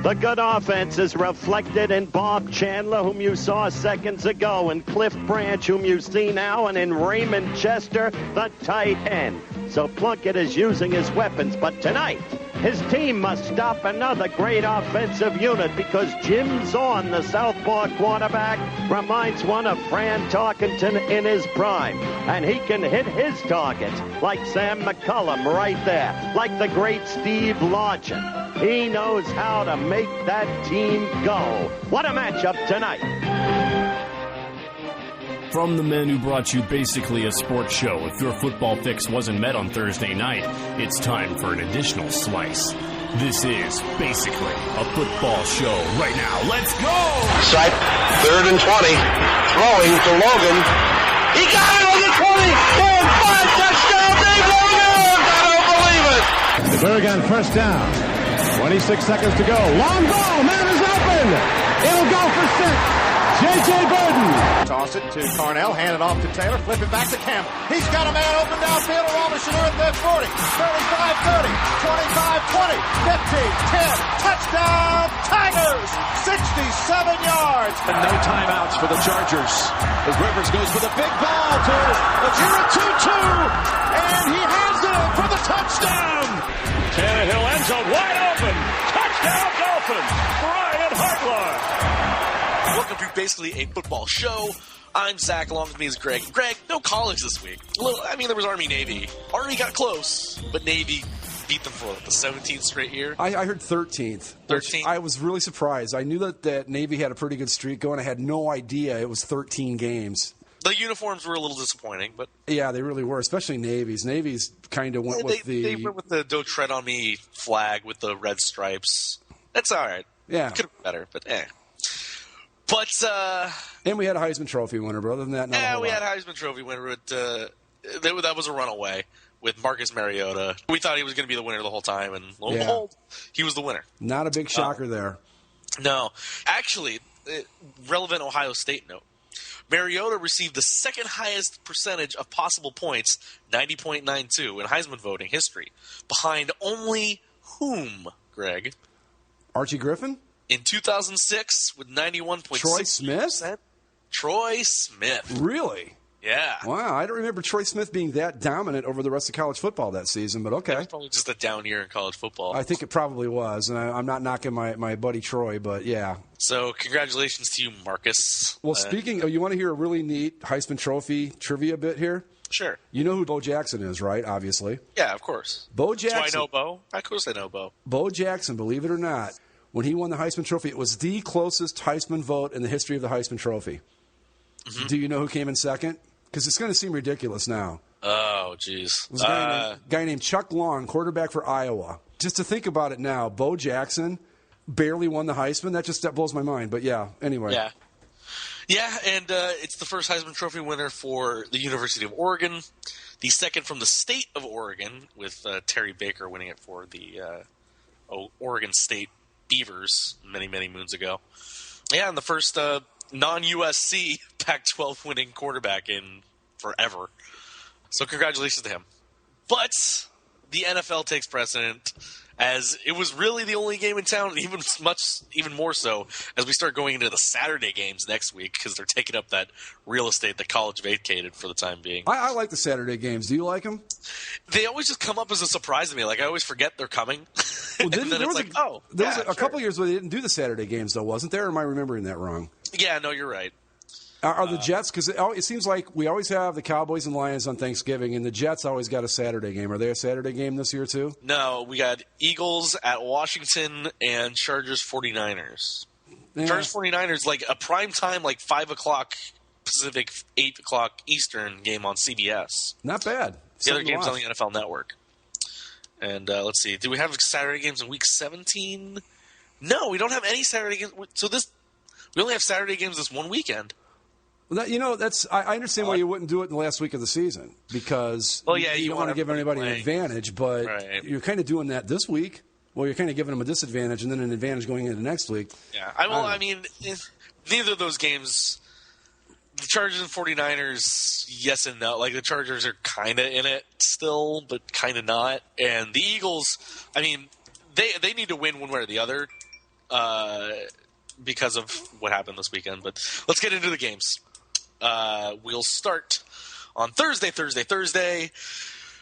The good offense is reflected in Bob Chandler, whom you saw seconds ago, and Cliff Branch, whom you see now, and in Raymond Chester, the tight end. So Plunkett is using his weapons, but tonight, his team must stop another great offensive unit because Jim Zorn, the southpaw quarterback, reminds one of Fran Tarkenton in his prime. And he can hit his targets like Sam McCullum right there, like the great Steve Largent. He knows how to make that team go. What a matchup tonight. From the men who brought you basically a sports show, if your football fix wasn't met on Thursday night, it's time for an additional slice. This is basically a football show right now. Let's go! Sight, 3rd and 20. Throwing to Logan. He got it on the 20! 5 touchdown, Dave Logan! I don't believe it! The Berg on first down. 26 seconds to go. Long ball. Man is open. It'll go for 6. J.J. Burden. Toss it to Carnell, hand it off to Taylor, flip it back to Campbell. He's got a man open downfield, Robinson at the 40, 35, 30, 25, 20, 15, 10. Touchdown, Tigers! 67 yards. And no timeouts for the Chargers. As Rivers goes for the big ball to Ajira Tutu, and he has it for the touchdown. Tannehill ends zone wide open. Touchdown, Dolphins. Brian Hartline. Welcome to basically a football show. I'm Zach, along with me is Greg. Greg, no college this week. There was Army-Navy. Army got close, but Navy beat them for the 17th straight year. I heard 13th. 13th? I was really surprised. I knew that Navy had a pretty good streak going. I had no idea it was 13 games. The uniforms were a little disappointing, but... Yeah, they really were, especially Navy's. Navy's kind of went with the... They went with the Don't Tread on Me flag with the red stripes. That's all right. Yeah. Could have been better, but eh. But, and we had a Heisman Trophy winner, but other than that, not a whole lot. Had a Heisman Trophy winner, but that was a runaway with Marcus Mariota. We thought he was going to be the winner the whole time, and lo and behold, he was the winner. Not a big shocker there. No. Actually, relevant Ohio State note. Mariota received the second highest percentage of possible points, 90.92, in Heisman voting history, behind only whom, Greg? Archie Griffin? In 2006, with 91.6%. Troy Smith? Troy Smith. Really? Yeah. Wow, I don't remember Troy Smith being that dominant over the rest of college football that season, but okay. It was probably just a down year in college football. I think it probably was, and I'm not knocking my buddy Troy, but yeah. So congratulations to you, Marcus. Well, speaking of, you want to hear a really neat Heisman Trophy trivia bit here? Sure. You know who Bo Jackson is, right? Obviously. Yeah, of course. Bo Jackson. Do I know Bo? Of course I know Bo. Bo Jackson, believe it or not, when he won the Heisman Trophy, it was the closest Heisman vote in the history of the Heisman Trophy. Mm-hmm. Do you know who came in second? Because it's going to seem ridiculous now. Oh, jeez. It was a guy named Chuck Long, quarterback for Iowa. Just to think about it now, Bo Jackson barely won the Heisman. That blows my mind. But, yeah, anyway. Yeah. Yeah, and it's the first Heisman Trophy winner for the University of Oregon, the second from the state of Oregon, with Terry Baker winning it for the Oregon State Beavers many, many moons ago. Yeah, and the first non-USC Pac-12 winning quarterback in forever. So congratulations to him. But the NFL takes precedent, as it was really the only game in town, even more so as we start going into the Saturday games next week, because they're taking up that real estate that college vacated for the time being. I like the Saturday games. Do you like them? They always just come up as a surprise to me. Like, I always forget they're coming. Well, there was a couple years where they didn't do the Saturday games, though, wasn't there? Or am I remembering that wrong? Yeah, no, you're right. Are the Jets, because it seems like we always have the Cowboys and Lions on Thanksgiving, and the Jets always got a Saturday game. Are they a Saturday game this year, too? No, we got Eagles at Washington and Chargers 49ers. Yeah. Chargers 49ers, like a prime time, like 5 o'clock Pacific, 8 o'clock Eastern game on CBS. Not bad. The other game's on the NFL Network. And let's see, do we have Saturday games in Week 17? No, we don't have any Saturday games. So we only have Saturday games this one weekend. Well, I understand why you wouldn't do it in the last week of the season, because you don't want to give anybody an advantage, but you're kind of doing that this week. Well, you're kind of giving them a disadvantage and then an advantage going into next week. Yeah, I mean, neither of those games, the Chargers and 49ers, yes and no. Like, the Chargers are kind of in it still, but kind of not. And the Eagles, I mean, they need to win one way or the other. because of what happened this weekend. But let's get into the games. We'll start on Thursday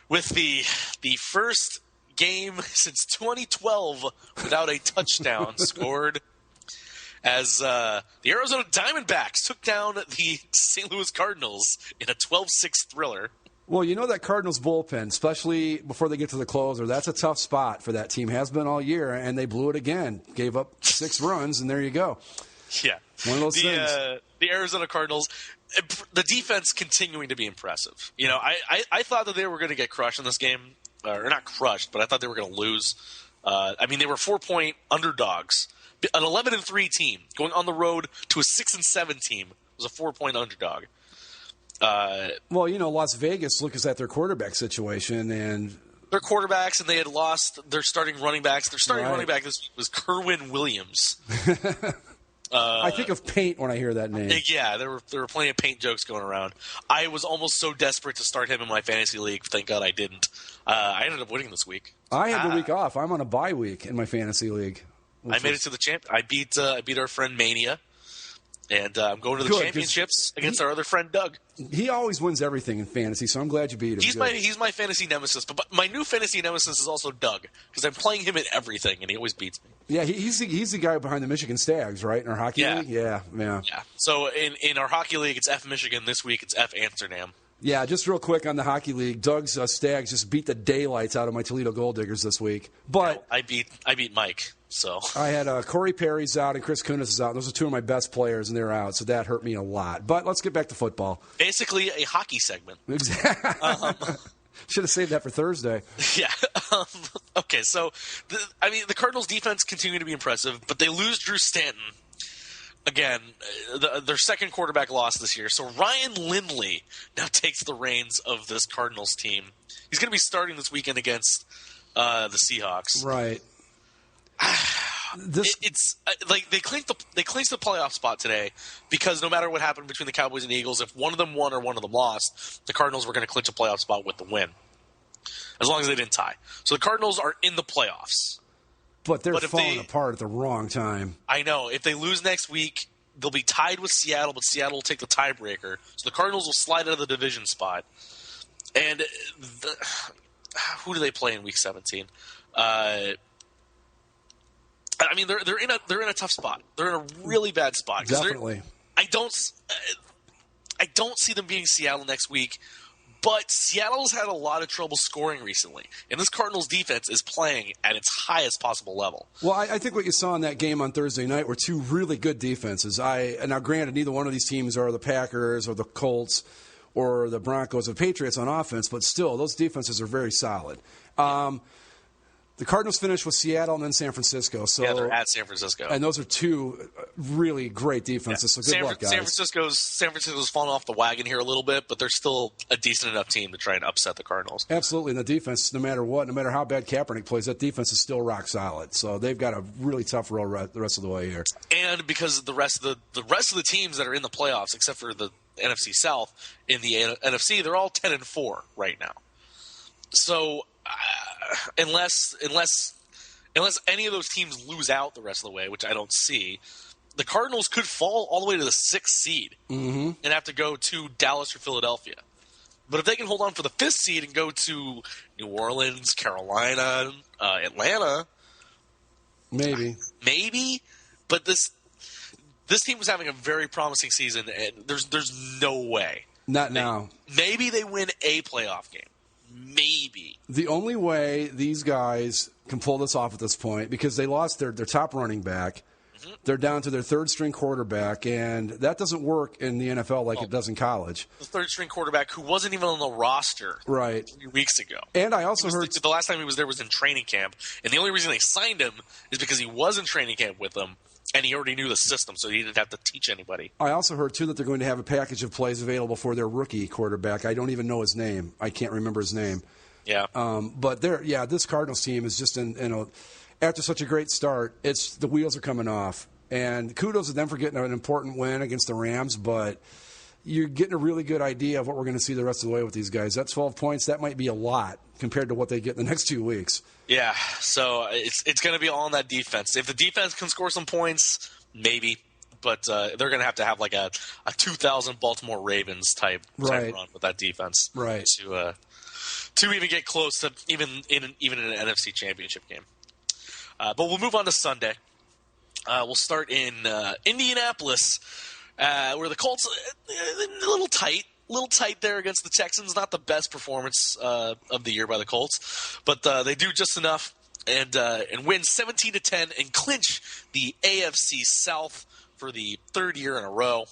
with the first game since 2012 without a touchdown scored, as the Arizona Diamondbacks took down the St. Louis Cardinals in a 12-6 thriller. Well, you know that Cardinals bullpen, especially before they get to the closer, that's a tough spot for that team. Has been all year, and they blew it again. Gave up 6 runs, and there you go. Yeah. One of those things. The Arizona Cardinals, the defense continuing to be impressive. You know, I thought that they were going to get crushed in this game. Or not crushed, but I thought they were going to lose. I mean, they were 4-point underdogs. An 11-3 team going on the road to a 6-7 team was a 4-point underdog. Well, you know, Las Vegas looks at their quarterback situation, and their quarterbacks, and they had lost their starting running backs. Their starting running back this week was Kerwin Williams. I think of paint when I hear that name. Yeah, there were plenty of paint jokes going around. I was almost so desperate to start him in my fantasy league. Thank God I didn't. I ended up winning this week. I had the week off. I'm on a bye week in my fantasy league. I made it to the champ. I beat our friend Mania. And I'm going to the championships against our other friend Doug. He always wins everything in fantasy, so I'm glad you beat him. He's my fantasy nemesis, but my new fantasy nemesis is also Doug, because I'm playing him in everything, and he always beats me. Yeah, he's the guy behind the Michigan Stags, right, in our hockey league? Yeah. So in our hockey league, it's F Michigan. This week, it's F Amsterdam. Yeah, just real quick on the hockey league, Doug's Stags just beat the daylights out of my Toledo Gold Diggers this week. But I beat Mike. So I had Corey Perry's out and Chris Kunis is out. Those are 2 of my best players, and they're out, so that hurt me a lot. But let's get back to football. Basically, a hockey segment. Exactly. Should have saved that for Thursday. Yeah. Okay, so the Cardinals' defense continue to be impressive, but they lose Drew Stanton. Again, their second quarterback loss this year. So Ryan Lindley now takes the reins of this Cardinals team. He's going to be starting this weekend against the Seahawks. Right. It's like they clinched the playoff spot today, because no matter what happened between the Cowboys and the Eagles, if one of them won or one of them lost, the Cardinals were going to clinch a playoff spot with the win, as long as they didn't tie. So the Cardinals are in the playoffs. But they're falling apart at the wrong time. I know. If they lose next week, they'll be tied with Seattle, but Seattle will take the tiebreaker. So the Cardinals will slide out of the division spot. And who do they play in Week 17? I mean, they're in a tough spot. They're in a really bad spot. Definitely. I don't see them beating Seattle next week. But Seattle's had a lot of trouble scoring recently, and this Cardinals defense is playing at its highest possible level. Well, I think what you saw in that game on Thursday night were 2 really good defenses. Now, granted, neither one of these teams are the Packers or the Colts or the Broncos or the Patriots on offense, but still, those defenses are very solid. The Cardinals finished with Seattle and then San Francisco. So, yeah, they're at San Francisco. And those are 2 really great defenses, so good luck, guys. San Francisco's fallen off the wagon here a little bit, but they're still a decent enough team to try and upset the Cardinals. Absolutely, and the defense, no matter how bad Kaepernick plays, that defense is still rock solid. So they've got a really tough road the rest of the way here. And because the rest of the teams that are in the playoffs, except for the NFC South, in the NFC, they're all 10-4 right now. So unless any of those teams lose out the rest of the way, which I don't see, the Cardinals could fall all the way to the 6th seed and have to go to Dallas or Philadelphia. But if they can hold on for the 5th seed and go to New Orleans, Carolina, Atlanta, maybe. But this team was having a very promising season, and there's no way. Not now. Maybe they win a playoff game. Maybe. The only way these guys can pull this off at this point, because they lost their top running back, they're down to their 3rd-string quarterback, and that doesn't work in the NFL like it does in college. The 3rd-string quarterback who wasn't even on the roster 3 weeks ago. And I also heard the last time he was there was in training camp, and the only reason they signed him is because he was in training camp with them, and he already knew the system, so he didn't have to teach anybody. I also heard, too, that they're going to have a package of plays available for their rookie quarterback. I don't even know his name. I can't remember his name. Yeah. But this Cardinals team is just after such a great start, the wheels are coming off. And kudos to them for getting an important win against the Rams, but you're getting a really good idea of what we're going to see the rest of the way with these guys. That 12 points, that might be a lot compared to what they get in the next 2 weeks. Yeah, so it's going to be all on that defense. If the defense can score some points, maybe. But they're going to have like a 2000 Baltimore Ravens type run with that defense, to even get close to even in an NFC Championship game. But we'll move on to Sunday. We'll start in Indianapolis, where the Colts a little tight there against the Texans. Not the best performance of the year by the Colts, but they do just enough and win 17-10 and clinch the NFC South for the third year in a row.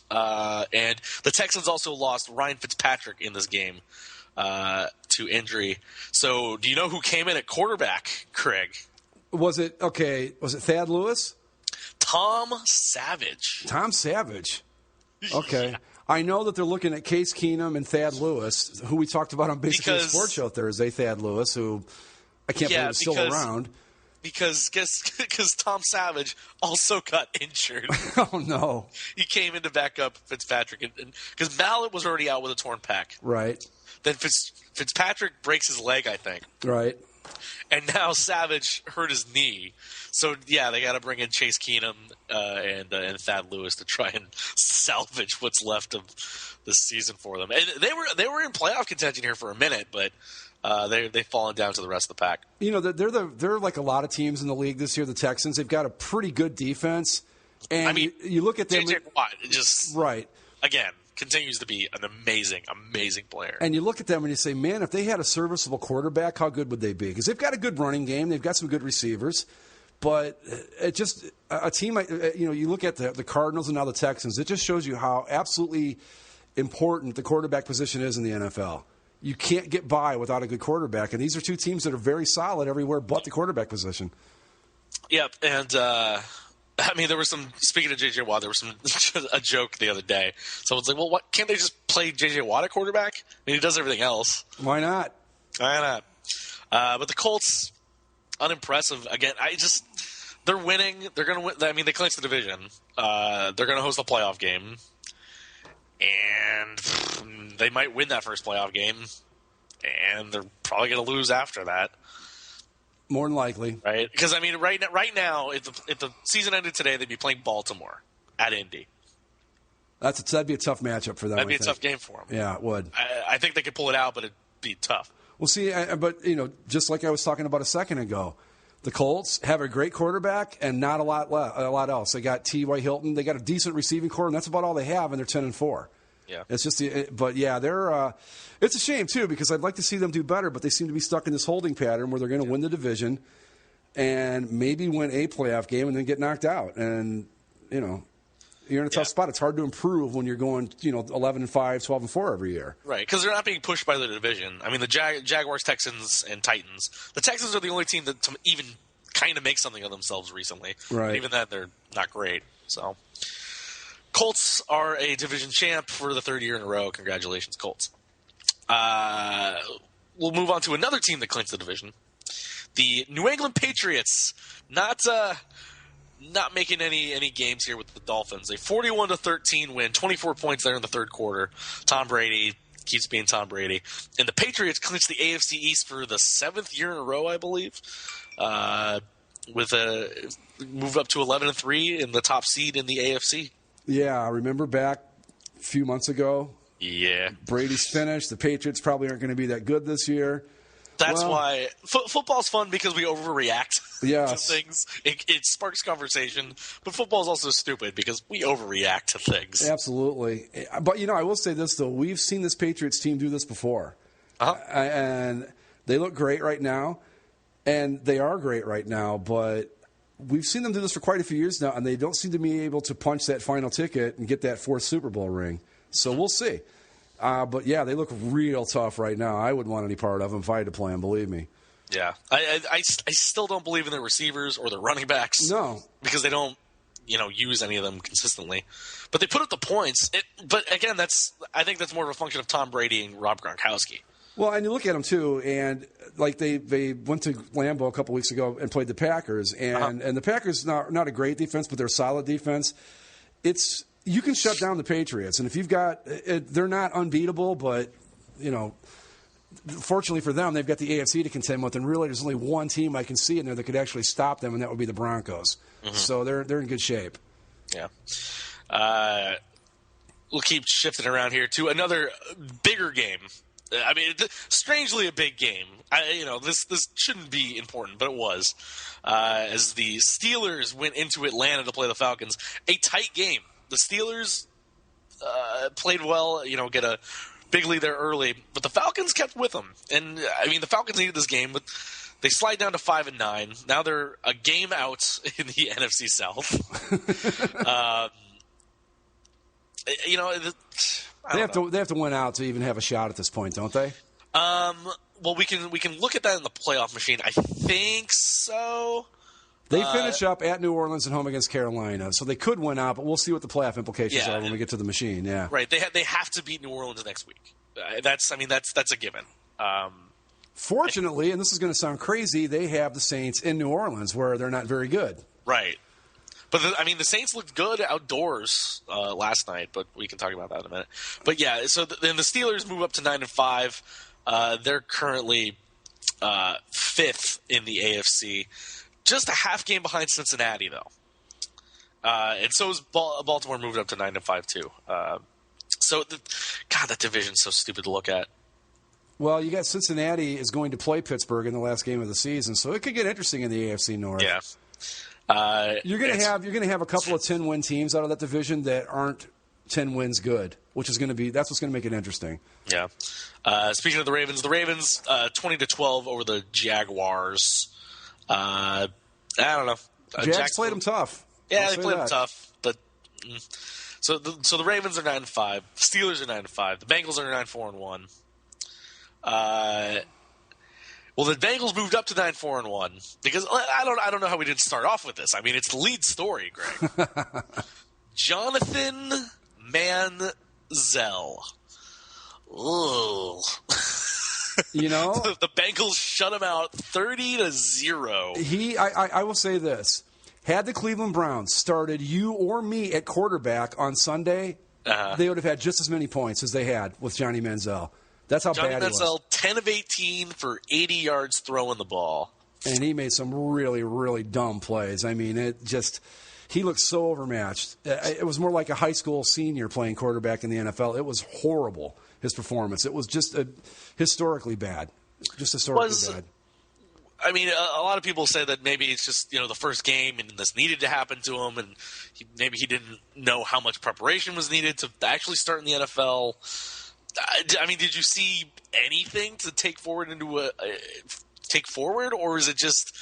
And the Texans also lost Ryan Fitzpatrick in this game to injury. So do you know who came in at quarterback, Craig? Was it Thad Lewis? Tom Savage. Tom Savage. Okay. Yeah. I know that they're looking at Case Keenum and Thad Lewis, who we talked about on Basically Sports Show Thursday, Thad Lewis, who I can't believe is still around. Because Tom Savage also got injured. Oh, no. He came in to back up Fitzpatrick. Because Mallett was already out with a torn pec. Right. Then Fitzpatrick breaks his leg, I think. Right. And now Savage hurt his knee. So, yeah, they got to bring in Chase Keenum and Thad Lewis to try and salvage what's left of the season for them. And they were in playoff contention here for a minute, but they've fallen down to the rest of the pack. You know, they're like a lot of teams in the league this year. The Texans, they've got a pretty good defense, and I mean, you look at them. J.J. Watt just right again continues to be an amazing player. And you look at them and you say, man, if they had a serviceable quarterback, how good would they be? Because they've got a good running game, they've got some good receivers, but it just a team. You look at the Cardinals and now the Texans. It just shows you how absolutely important the quarterback position is in the NFL. You can't get by without a good quarterback. And these are two teams that are very solid everywhere but the quarterback position. Yep. And, I mean, there was speaking of J.J. Watt, there was a joke the other day. Someone's like, well, can't they just play J.J. Watt at quarterback? I mean, he does everything else. Why not? But the Colts, unimpressive. Again, they're winning. They're going to win. I mean, they clinched the division. They're going to host a playoff game. And they might win that first playoff game, and they're probably going to lose after that. More than likely, right? Because I mean, right now, if the season ended today, they'd be playing Baltimore at Indy. That'd be a tough matchup for them. That'd be a tough game for them. Yeah, it would. I think they could pull it out, but it'd be tough. Well, see, but just like I was talking about a second ago, the Colts have a great quarterback and not a lot else. They got T.Y. Hilton. They got a decent receiving core, and that's about all they have, and they're 10-4. Yeah, it's just. But yeah, they're. It's a shame too because I'd like to see them do better, but they seem to be stuck in this holding pattern where they're going to win the division and maybe win a playoff game and then get knocked out. And you're in a tough spot. It's hard to improve when you're going 11-5, 12-4 every year. Right, because they're not being pushed by the division. I mean, the Jaguars, Texans, and Titans. The Texans are the only team that even kind of make something of themselves recently. Right. But even then, they're not great. So, Colts are a division champ for the third year in a row. Congratulations, Colts. We'll move on to another team that clinched the division. The New England Patriots, not making any games here with the Dolphins. A 41-13 win, 24 points there in the third quarter. Tom Brady keeps being Tom Brady. And the Patriots clinched the AFC East for the seventh year in a row, I believe, with a move up to 11-3 in the top seed in the AFC. Yeah, I remember back a few months ago. Yeah. Brady's finished. The Patriots probably aren't going to be that good this year. That's why football's fun because we overreact to things. It sparks conversation, but football is also stupid because we overreact to things. Absolutely. But, I will say this, though. We've seen this Patriots team do this before. Uh-huh. And they look great right now, and they are great right now, but we've seen them do this for quite a few years now, and they don't seem to be able to punch that final ticket and get that fourth Super Bowl ring. So we'll see. But, yeah, they look real tough right now. I wouldn't want any part of them if I had to play them, believe me. Yeah. I still don't believe in their receivers or their running backs. No. Because they don't, use any of them consistently. But they put up the points. But, again, I think that's more of a function of Tom Brady and Rob Gronkowski. Well, and you look at them, too, and, like, they went to Lambeau a couple weeks ago and played the Packers. And the Packers, not a great defense, but they're a solid defense. you can shut down the Patriots. And if you've got they're not unbeatable, but, fortunately for them, they've got the AFC to contend with. And really, there's only one team I can see in there that could actually stop them, and that would be the Broncos. Mm-hmm. So they're in good shape. Yeah. We'll keep shifting around here to another bigger game. I mean, strangely a big game. This shouldn't be important, but it was. As the Steelers went into Atlanta to play the Falcons, a tight game. The Steelers played well, get a big lead there early, but the Falcons kept with them. And, the Falcons needed this game, but they slide down to 5-9. Now they're a game out in the NFC South. They have to win out to even have a shot at this point, don't they? Well, we can look at that in the playoff machine. I think so. They finish up at New Orleans and home against Carolina, so they could win out. But we'll see what the playoff implications are when we get to the machine. Yeah, right. They have to beat New Orleans next week. That's a given. Fortunately, and this is going to sound crazy, they have the Saints in New Orleans where they're not very good. Right. But the Saints looked good outdoors last night, but we can talk about that in a minute. But yeah, so then the Steelers move up to 9-5. They're currently 5th in the AFC, just a half game behind Cincinnati, though. And so is Baltimore moved up to 9-5 too. That division's so stupid to look at. Well, you got Cincinnati is going to play Pittsburgh in the last game of the season, so it could get interesting in the AFC North. Yeah. You're going to have a couple of 10-win teams out of that division that aren't 10 wins good, that's what's going to make it interesting. Yeah. Speaking of the Ravens 20-12 over the Jaguars. I don't know. Jags played them tough. Yeah, they played them tough, but so the Ravens are 9-5, Steelers are 9-5, the Bengals are 9-4-1. Well, the Bengals moved up to 9-4-1 because I don't know how we didn't start off with this. I mean, it's the lead story, Greg. Jonathan Manziel. Ugh. The Bengals shut him out 30-0. I will say this: had the Cleveland Browns started you or me at quarterback on Sunday, they would have had just as many points as they had with Johnny Manziel. That's how bad he was. Johnny Manziel, 10 of 18 for 80 yards throwing the ball. And he made some really, really dumb plays. I mean, he looked so overmatched. It was more like a high school senior playing quarterback in the NFL. It was horrible, his performance. It was just historically bad. Just historically bad. I mean, a lot of people say that maybe it's just, the first game and this needed to happen to him, and maybe he didn't know how much preparation was needed to actually start in the NFL. I mean, did you see anything to take forward, or is it just?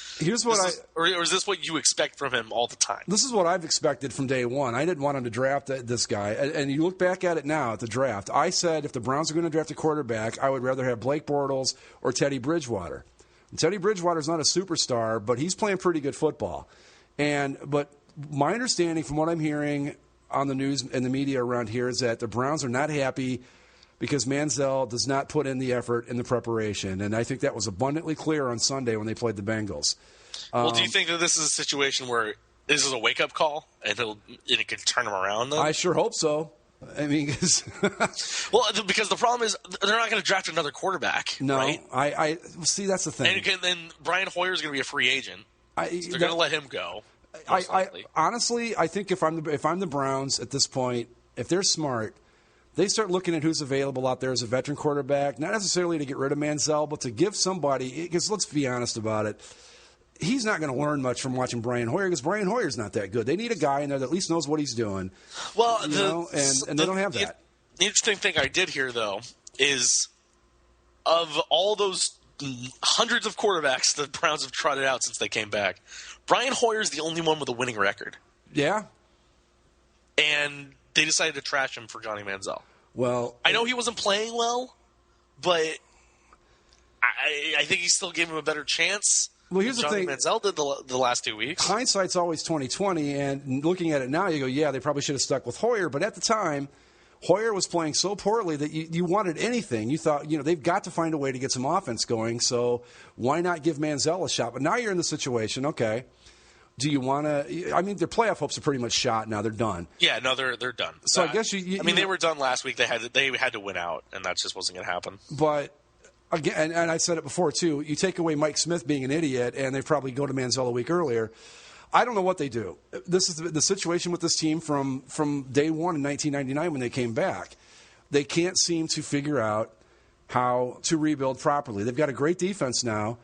Or is this what you expect from him all the time? This is what I've expected from day one. I didn't want him to draft this guy, and you look back at it now at the draft. I said if the Browns are going to draft a quarterback, I would rather have Blake Bortles or Teddy Bridgewater. And Teddy Bridgewater's not a superstar, but he's playing pretty good football. But my understanding from what I'm hearing on the news and the media around here is that the Browns are not happy because Manziel does not put in the effort in the preparation. And I think that was abundantly clear on Sunday when they played the Bengals. Well, do you think that this is a situation where this is a wake-up call and it can turn them around, though? I sure hope so. I mean, because the problem is they're not going to draft another quarterback. No, right? I see. That's the thing. And then Brian Hoyer is going to be a free agent. So they're going to let him go. Honestly, I think if I'm the Browns at this point, if they're smart, they start looking at who's available out there as a veteran quarterback, not necessarily to get rid of Manziel, but to give somebody, because let's be honest about it, he's not going to learn much from watching Brian Hoyer because Brian Hoyer's not that good. They need a guy in there that at least knows what he's doing. Well, and they don't have that. The interesting thing I did hear, though, is of all those hundreds of quarterbacks the Browns have trotted out since they came back, Brian Hoyer's the only one with a winning record. Yeah. And they decided to trash him for Johnny Manziel. Well, I know he wasn't playing well, but I think he still gave him a better chance. Well, here's the thing. Manziel did the last 2 weeks. Hindsight's always 20/20, and looking at it now, you go, yeah, they probably should have stuck with Hoyer. But at the time, Hoyer was playing so poorly that you wanted anything. You thought, they've got to find a way to get some offense going, so why not give Manziel a shot? But now you're in the situation, okay, Do you want to? I mean, their playoff hopes are pretty much shot now. They're done. Yeah, no, they're done. So I guess they were done last week. They had to win out, and that just wasn't going to happen. But again, and I said it before too. You take away Mike Smith being an idiot, and they probably go to Manziel a week earlier. I don't know what they do. This is the situation with this team from day one in 1999 when they came back. They can't seem to figure out how to rebuild properly. They've got a great defense now,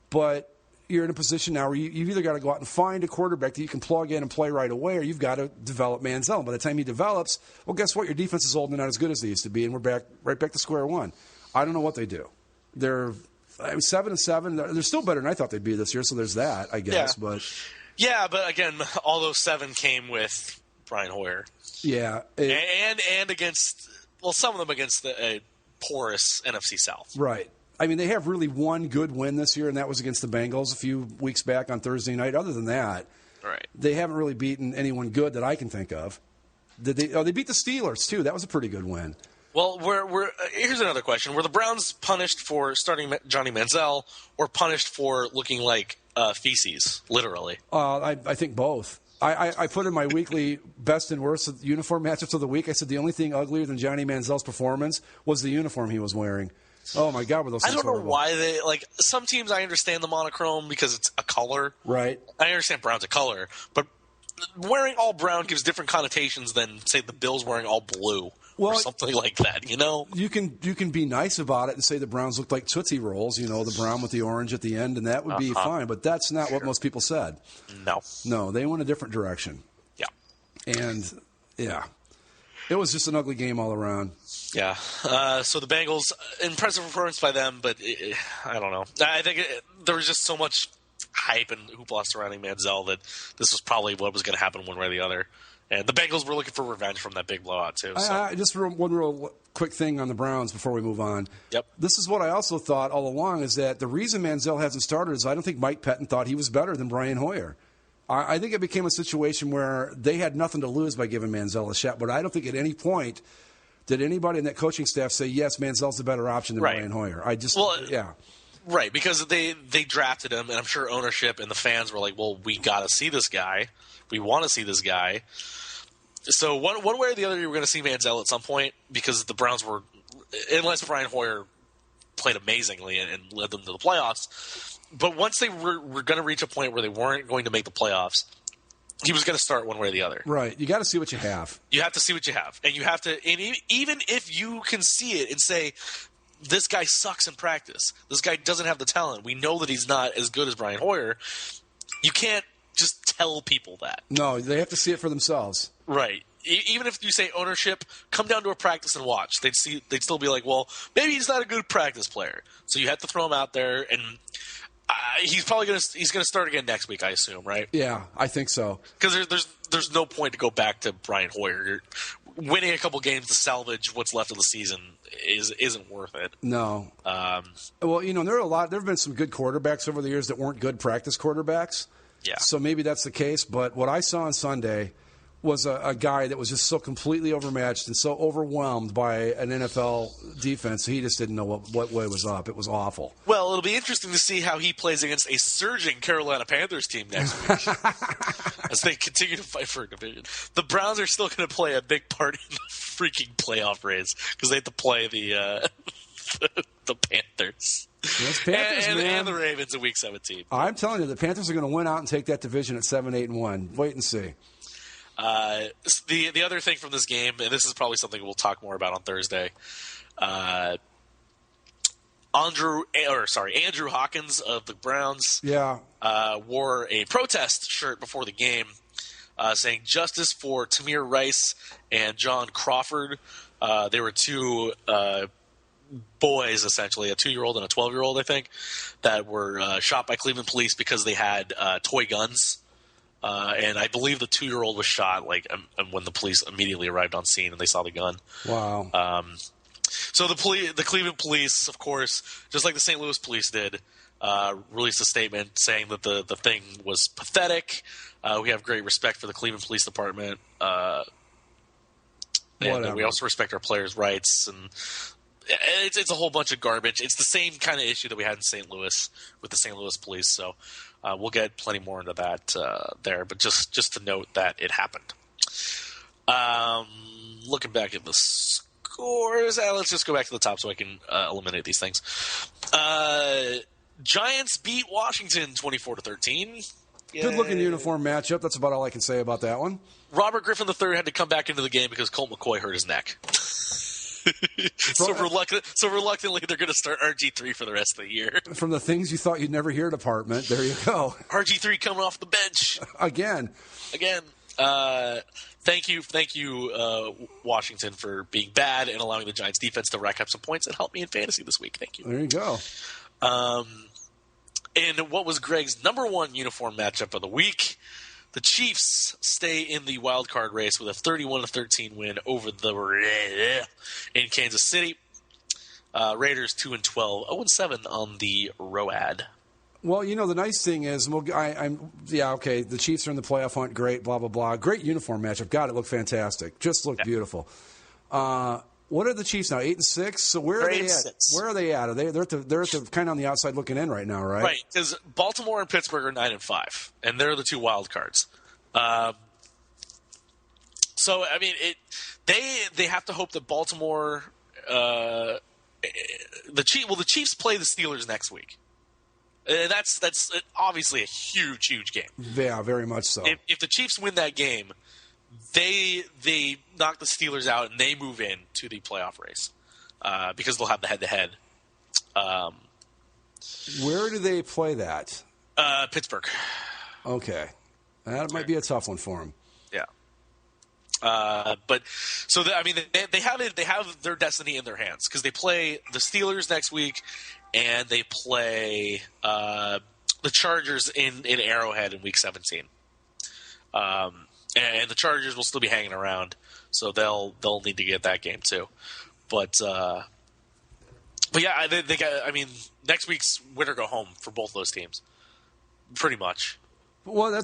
but you're in a position now where you've either got to go out and find a quarterback that you can plug in and play right away, or you've got to develop Manziel. By the time he develops, well, guess what? Your defense is old and not as good as they used to be, and we're right back to square one. I don't know what they do. They're 7-7. They're still better than I thought they'd be this year, so there's that, I guess. Yeah, but again, all those 7 came with Brian Hoyer. Yeah, and against some of them against the porous NFC South. Right. I mean, they have really one good win this year, and that was against the Bengals a few weeks back on Thursday night. Other than that, they haven't really beaten anyone good that I can think of. They beat the Steelers, too. That was a pretty good win. Well, here's another question. Were the Browns punished for starting Johnny Manziel or punished for looking like feces, literally? I think both. I put in my weekly best and worst uniform matchups of the week. I said the only thing uglier than Johnny Manziel's performance was the uniform he was wearing. Oh, my God, were those things I don't know horrible. why they – some teams I understand the monochrome because it's a color. Right. I understand brown's a color. But wearing all brown gives different connotations than, say, the Bills wearing all blue or something like that, you know? You can be nice about it and say the Browns looked like Tootsie Rolls, the brown with the orange at the end, and that would be fine. But that's not what most people said. No, they went a different direction. Yeah. And, yeah. It was just an ugly game all around. Yeah. So the Bengals, impressive performance by them, but I don't know. I think there was just so much hype and hoopla surrounding Manziel that this was probably what was going to happen one way or the other. And the Bengals were looking for revenge from that big blowout, too. So. Just one real quick thing on the Browns before we move on. Yep. This is what I also thought all along, is that the reason Manziel hasn't started is I don't think Mike Pettin thought he was better than Brian Hoyer. I think it became a situation where they had nothing to lose by giving Manziel a shot, but I don't think at any point did anybody in that coaching staff say, yes, Manziel's the better option than Brian Hoyer. Right, because they drafted him, and I'm sure ownership and the fans were like, well, we got to see this guy. We want to see this guy. So one way or the other, you were going to see Manziel at some point because the Browns were, unless Brian Hoyer played amazingly and led them to the playoffs. But once they were going to reach a point where they weren't going to make the playoffs, he was going to start one way or the other. Right. You got to see what you have. You have to see what you have. And you have to – and even if you can see it and say, this guy sucks in practice, this guy doesn't have the talent, we know that he's not as good as Brian Hoyer, you can't just tell people that. No, they have to see it for themselves. Right. Even if you say ownership, come down to a practice and watch, they'd still be like, well, maybe he's not a good practice player. So you have to throw him out there, and he's probably going to start again next week, I assume, right? Yeah, I think so. Because there's no point to go back to Brian Hoyer. Winning a couple games to salvage what's left of the season isn't worth it. No. Well, there have been some good quarterbacks over the years that weren't good practice quarterbacks. Yeah. So maybe that's the case. But what I saw on Sunday was a guy that was just so completely overmatched and so overwhelmed by an NFL defense, he just didn't know what way was up. It was awful. Well, it'll be interesting to see how he plays against a surging Carolina Panthers team next week as they continue to fight for a division. The Browns are still going to play a big part in the freaking playoff race because they have to play the Panthers. Yes, Panthers, and the Ravens in Week 17. I'm telling you, the Panthers are going to win out and take that division at 7-8-1. Wait and see. The other thing from this game, and this is probably something we'll talk more about on Thursday. Andrew Hawkins of the Browns, wore a protest shirt before the game, saying "Justice for Tamir Rice and John Crawford." They were two boys, essentially, a 2-year-old and a 12-year-old, I think, that were shot by Cleveland police because they had toy guns. And I believe the 2-year-old was shot when the police immediately arrived on scene and they saw the gun. Wow. So the Cleveland police, of course, just like the St. Louis police did, released a statement saying that the thing was pathetic. We have great respect for the Cleveland Police Department. And we also respect our players' rights. And it's a whole bunch of garbage. It's the same kind of issue that we had in St. Louis with the St. Louis police. So we'll get plenty more into that there. But just to note that it happened. Looking back at the scores, let's just go back to the top so I can eliminate these things. Giants beat Washington 24-13. Good-looking uniform matchup. That's about all I can say about that one. Robert Griffin III had to come back into the game because Colt McCoy hurt his neck. So reluctantly, they're going to start RG3 for the rest of the year. From the things you thought you'd never hear department, there you go. RG3 coming off the bench. Again. Thank you, Washington, for being bad and allowing the Giants defense to rack up some points and help me in fantasy this week. Thank you. There you go. And what was Greg's number one uniform matchup of the week? The Chiefs stay in the wild card race with a 31-13 win over in Kansas City. Raiders 2-12, 0-7 on the ROAD. Well, the nice thing is, the Chiefs are in the playoff hunt. Great, blah blah blah. Great uniform matchup. God, it looked fantastic. Just looked beautiful. What are the Chiefs now? 8-6. So where are they at? 6. Where are they at? They're at the kind of on the outside looking in right now, right? Right, because Baltimore and Pittsburgh are 9-5, and they're the two wild cards. So I mean, they have to hope that Baltimore, the Chiefs play the Steelers next week. That's obviously a huge game. Yeah, very much so. If the Chiefs win that game, they knock the Steelers out and they move in to the playoff race because they'll have the head-to-head. Where do they play that? Pittsburgh. Okay, that might be a tough one for them. Yeah. But so they have their destiny in their hands because they play the Steelers next week and they play the Chargers in Arrowhead in Week 17. And the Chargers will still be hanging around, so they'll need to get that game too. But yeah, they got. I mean, next week's win or go home for both those teams, pretty much. Well,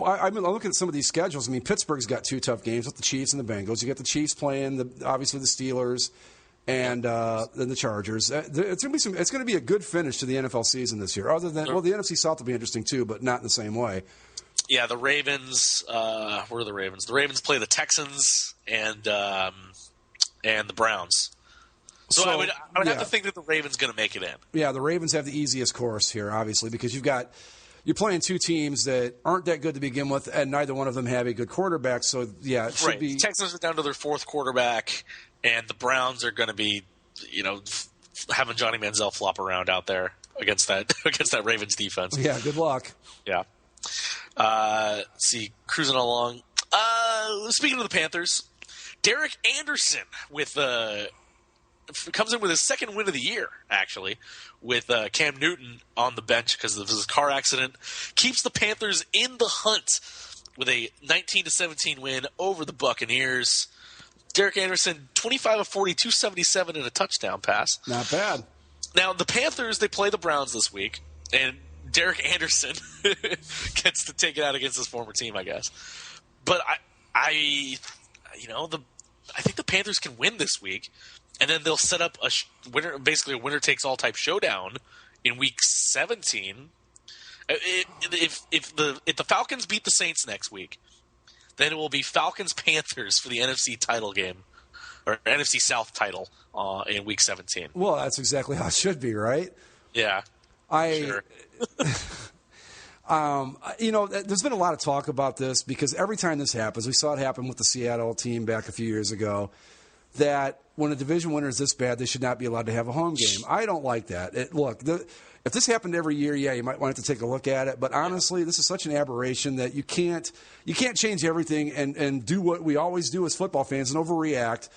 I'm looking at some of these schedules. I mean, Pittsburgh's got two tough games with the Chiefs and the Bengals. You got the Chiefs playing obviously the Steelers and then the Chargers. It's going to be a good finish to the NFL season this year. Other than the NFC South will be interesting too, but not in the same way. Yeah, the Ravens. Where are the Ravens? The Ravens play the Texans and the Browns. So I would have to think that the Ravens going to make it in. Yeah, the Ravens have the easiest course here, obviously, because you're playing two teams that aren't that good to begin with, and neither one of them have a good quarterback. So yeah, it should be. The Texans are down to their fourth quarterback, and the Browns are going to be, having Johnny Manziel flop around out there against that Ravens defense. Yeah, good luck. Yeah. Cruising along. Speaking of the Panthers, Derek Anderson comes in with his second win of the year, actually, with Cam Newton on the bench because of his car accident. Keeps the Panthers in the hunt with a 19-17 win over the Buccaneers. Derek Anderson, 25 of 40, 277 and a touchdown pass. Not bad. Now, the Panthers, they play the Browns this week, and Derek Anderson gets to take it out against his former team, I guess. But I think the Panthers can win this week, and then they'll set up a winner takes all type showdown in Week 17. If the Falcons beat the Saints next week, then it will be Falcons Panthers for the NFC title game or NFC South title in Week 17. Well, that's exactly how it should be, right? Yeah. Sure. There's been a lot of talk about this because every time this happens, we saw it happen with the Seattle team back a few years ago, that when a division winner is this bad, they should not be allowed to have a home game. I don't like that. If this happened every year, yeah, you might want to take a look at it. But honestly, this is such an aberration that you can't change everything and do what we always do as football fans and overreact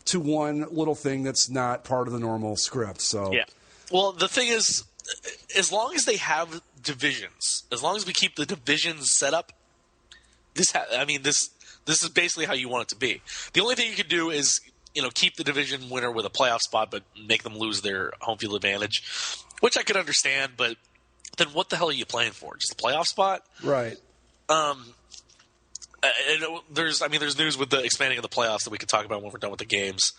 to one little thing that's not part of the normal script. So yeah. Well, the thing is, as long as they have divisions, as long as we keep the divisions set up, this is basically how you want it to be. The only thing you could do is keep the division winner with a playoff spot, but make them lose their home field advantage, which I could understand. But then what the hell are you playing for? Just a playoff spot, right? There's news with the expanding of the playoffs that we could talk about when we're done with the games.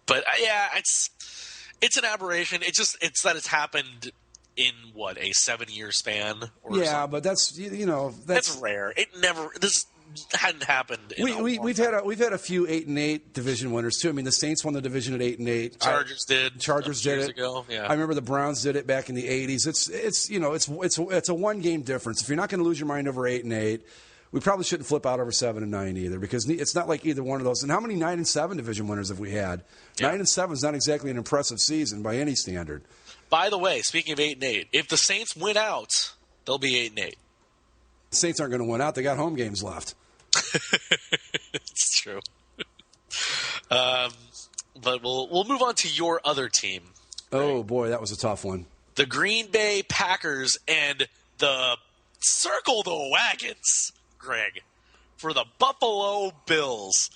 But it's an aberration. It's that it's happened in a 7-year span. Or something. But that's rare. This hadn't happened. We've had a few 8-8 division winners too. I mean, the Saints won the division at 8-8. Chargers did it ago. Yeah. I remember the Browns did it back in the 80s. It's a 1-game difference. If you're not going to lose your mind over 8-8, we probably shouldn't flip out over 7-9 either, because it's not like either one of those. And how many 9-7 division winners have we had? 9-7 is not exactly an impressive season by any standard. By the way, speaking of 8-8, if the Saints win out, they'll be 8-8. The Saints aren't going to win out. They got home games left. It's true. But we'll move on to your other team. Oh, boy, that was a tough one. The Green Bay Packers and the Circle the Wagons, Greg, for the Buffalo Bills.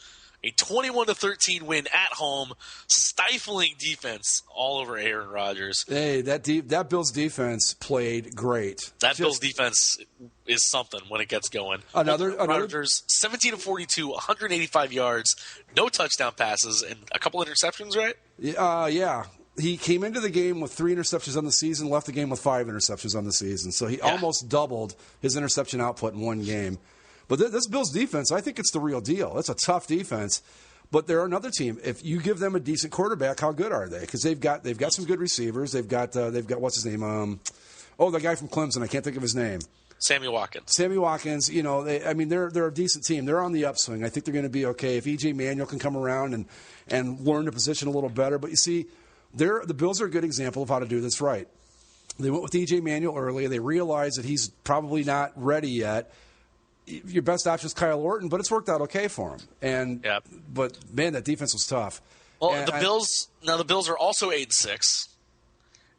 A 21-13 win at home, stifling defense all over Aaron Rodgers. Hey, that Bills defense played great. Bills defense is something when it gets going. Another Rodgers, 17-42, 185 yards, no touchdown passes, and a couple interceptions, right? Yeah. He came into the game with 3 interceptions on the season, left the game with 5 interceptions on the season. So he almost doubled his interception output in one game. But this Bills defense, I think it's the real deal. It's a tough defense, but they're another team. If you give them a decent quarterback, how good are they? Because they've got some good receivers. They've got what's his name? The guy from Clemson. I can't think of his name. Sammy Watkins. They're a decent team. They're on the upswing. I think they're going to be okay if E.J. Manuel can come around and learn the position a little better. But you see, the Bills are a good example of how to do this right. They went with E.J. Manuel early. They realized that he's probably not ready yet. Your best option is Kyle Orton, but it's worked out okay for him. But man, that defense was tough. Well, the Bills are also 8-6,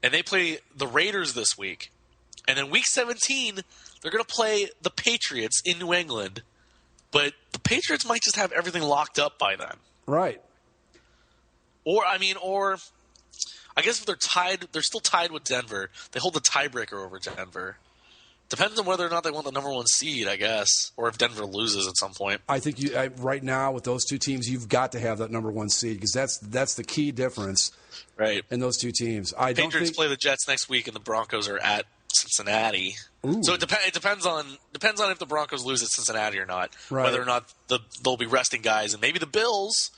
and they play the Raiders this week. And then week 17, they're going to play the Patriots in New England. But the Patriots might just have everything locked up by then. Right. Or I guess if they're still tied with Denver. They hold the tiebreaker over Denver. Depends on whether or not they want the number 1 seed, I guess, or if Denver loses at some point. I think right now with those two teams, you've got to have that number 1 seed, because that's the key difference, right, in those two teams. Patriots play the Jets next week, and the Broncos are at Cincinnati. Ooh. So it depends on if the Broncos lose at Cincinnati or not, right, whether or not they'll be resting guys, and maybe the Bills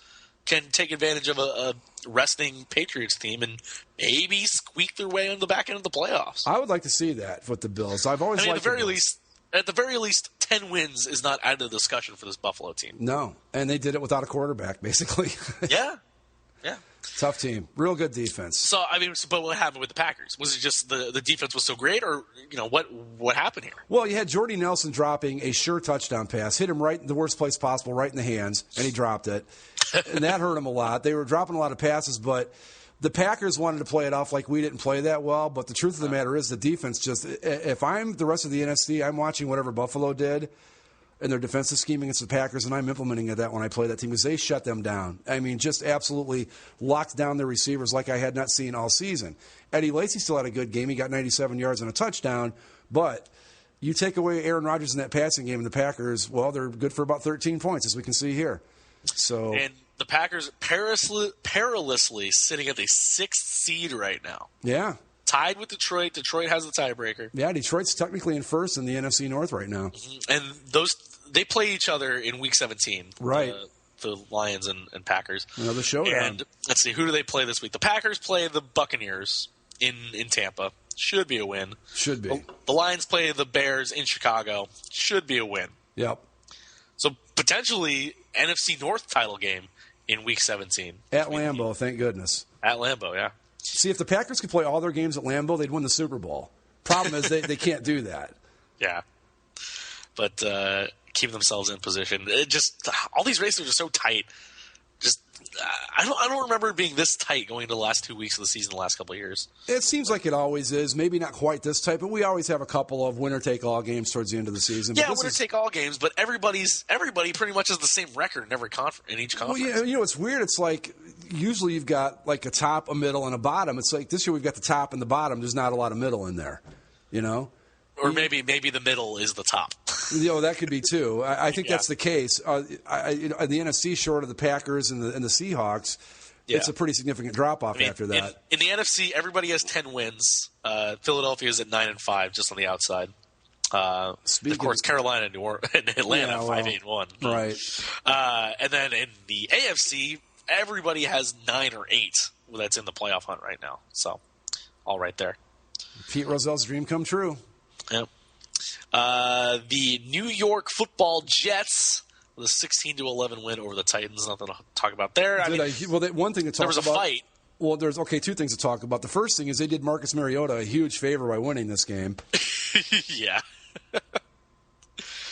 can take advantage of a resting Patriots team and maybe squeak their way on the back end of the playoffs. I would like to see that with the Bills. I've always liked at the very least, 10 wins is not out of the discussion for this Buffalo team. No, and they did it without a quarterback, basically. Yeah. Tough team. Real good defense. So, but what happened with the Packers? Was it just the defense was so great, or what happened here? Well, you had Jordy Nelson dropping a sure touchdown pass, hit him right in the worst place possible, right in the hands, and he dropped it. And that hurt him a lot. They were dropping a lot of passes, but the Packers wanted to play it off like we didn't play that well. But the truth of the matter is the defense if I'm the rest of the NFC, I'm watching whatever Buffalo did and their defensive scheming against the Packers, and I'm implementing that when I play that team, because they shut them down. Just absolutely locked down their receivers like I had not seen all season. Eddie Lacy still had a good game. He got 97 yards and a touchdown, but you take away Aaron Rodgers in that passing game, and the Packers, well, they're good for about 13 points, as we can see here. And the Packers perilously sitting at the 6th seed right now. Yeah. Tied with Detroit. Detroit has the tiebreaker. Yeah, Detroit's technically in first in the NFC North right now. Mm-hmm. And they play each other in Week 17. Right. The Lions and Packers. Another showdown. And let's see, who do they play this week? The Packers play the Buccaneers in Tampa. Should be a win. Should be. The Lions play the Bears in Chicago. Should be a win. Yep. So potentially NFC North title game in Week 17. At Lambeau, thank goodness. At Lambeau, yeah. See, if the Packers could play all their games at Lambeau, they'd win the Super Bowl. Problem is they can't do that. Yeah. But keep themselves in position. All these races are so tight. I don't remember it being this tight going into the last 2 weeks of the season the last couple of years. It seems like it always is. Maybe not quite this tight, but we always have a couple of winner-take-all games towards the end of the season. Yeah, winner-take-all games, but everybody pretty much has the same record in each conference. Well, it's weird. It's like usually you've got like a top, a middle, and a bottom. It's like this year we've got the top and the bottom. There's not a lot of middle in there, Or maybe the middle is the top. That could be too. I think that's the case. The NFC, short of the Packers and the Seahawks, it's a pretty significant drop-off after that. In the NFC, everybody has 10 wins. Philadelphia is at 9-5, just on the outside. Of course, Carolina and Atlanta 5-8-1. Right. And then in the AFC, everybody has 9 or 8 that's in the playoff hunt right now. So, all right there. Pete Rozelle's dream come true. Yep. The New York Football Jets with a 16-11 win over the Titans. Nothing to talk about there. One thing to talk about. There was a fight. Well, there's two things to talk about. The first thing is they did Marcus Mariota a huge favor by winning this game. Yeah.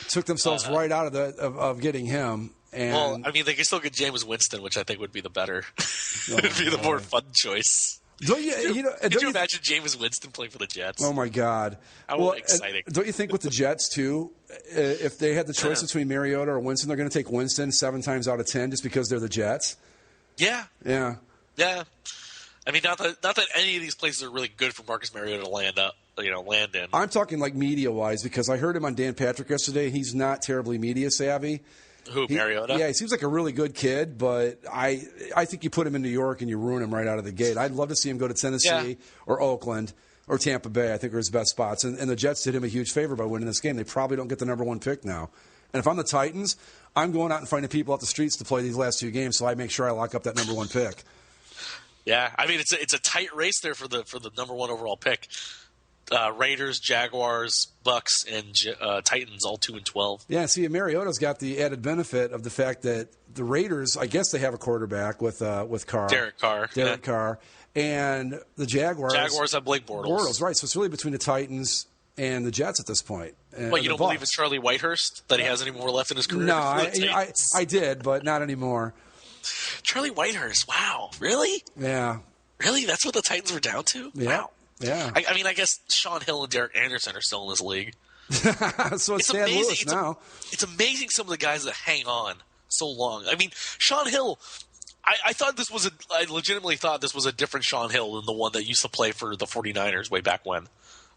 Took themselves right out of getting him. And, well, I mean, they can still get Jameis Winston, which I think would be the better, would be the more fun choice. Could you imagine Jameis Winston playing for the Jets? Oh my God! Exciting. Don't you think with the Jets too, if they had the choice between Mariota or Winston, they're going to take Winston 7 times out of 10 just because they're the Jets? Yeah. Yeah. Yeah. I mean, not that any of these places are really good for Marcus Mariota to land in. I'm talking like media-wise because I heard him on Dan Patrick yesterday. He's not terribly media savvy. Who, Mariota? Yeah, he seems like a really good kid, but I think you put him in New York and you ruin him right out of the gate. I'd love to see him go to Tennessee or Oakland or Tampa Bay. I think are his best spots. And the Jets did him a huge favor by winning this game. They probably don't get the number 1 pick now. And if I'm the Titans, I'm going out and finding people out the streets to play these last 2 games so I make sure I lock up that number 1 pick. Yeah, I mean it's a tight race there for the number 1 overall pick. Raiders, Jaguars, Bucks, and Titans all 2-12. Yeah, see, Mariota's got the added benefit of the fact that the Raiders, I guess they have a quarterback with Carr, Derek Carr, and the Jaguars have Blake Bortles. Right? So it's really between the Titans and the Jets at this point. What, you don't believe it's Charlie Whitehurst that he has any more left in his career? No, I did, but not anymore. Charlie Whitehurst, wow, really? Yeah, really? That's what the Titans were down to? Yeah. Wow. Yeah. I mean, I guess Sean Hill and Derek Anderson are still in this league. So it's Stan Lewis now. It's amazing some of the guys that hang on so long. I mean, Sean Hill, I legitimately thought this was a different Sean Hill than the one that used to play for the 49ers way back when.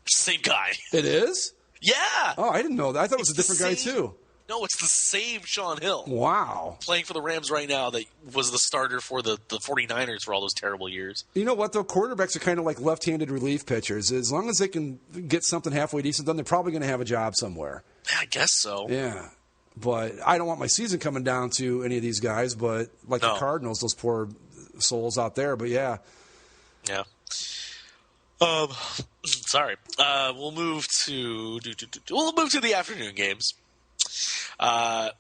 Same guy. It is? Yeah. Oh, I didn't know that. I thought it was a different guy too. No, it's the same Sean Hill. Wow. Playing for the Rams right now that was the starter for the 49ers for all those terrible years. You know what, though? Quarterbacks are kind of like left-handed relief pitchers. As long as they can get something halfway decent done, they're probably going to have a job somewhere. Yeah, I guess so. Yeah. But I don't want my season coming down to any of these guys, but the Cardinals, those poor souls out there. But, yeah. Yeah. Sorry. We'll move to the afternoon games. And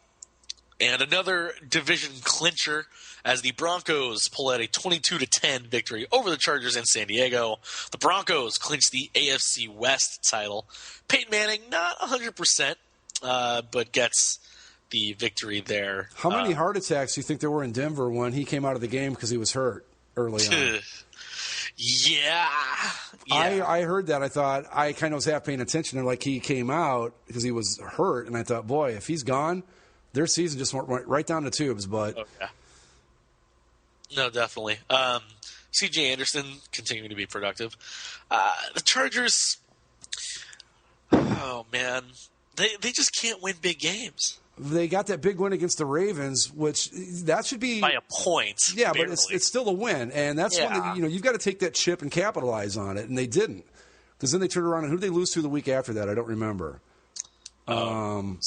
another division clincher as the Broncos pull out a 22-10 victory over the Chargers in San Diego. The Broncos clinch the AFC West title. Peyton Manning, not 100%, but gets the victory there. How many heart attacks do you think there were in Denver when he came out of the game because he was hurt early on? Yeah. I heard that. I thought I kind of was half paying attention. And he came out because he was hurt, and I thought, boy, if he's gone, their season just went right down the tubes. But no, definitely. C.J. Anderson continuing to be productive. The Chargers, oh man, they just can't win big games. They got that big win against the Ravens, which that should be by a point. Yeah, barely. But it's still a win, and that's one that you've got to take that chip and capitalize on it, and they didn't, because then they turned around and who did they lose to the week after that? I don't remember. Was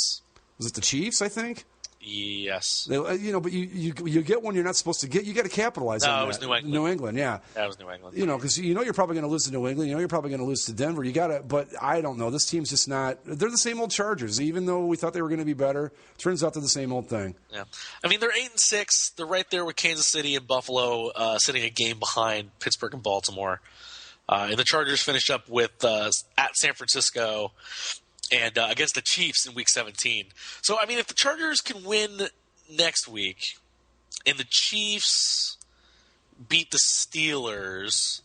it the Chiefs? I think. Yes. But you get one you're not supposed to get. You got to capitalize on that. No, it was New England. New England, yeah. That was New England. Because you're probably going to lose to New England. You're probably going to lose to Denver. You got to, but I don't know. This team's just not. They're the same old Chargers. Even though we thought they were going to be better, turns out they're the same old thing. Yeah. I mean, they're 8-6. They're right there with Kansas City and Buffalo, sitting a game behind Pittsburgh and Baltimore. And the Chargers finished up with at San Francisco and against the Chiefs in Week 17. So, I mean, if the Chargers can win next week and the Chiefs beat the Steelers,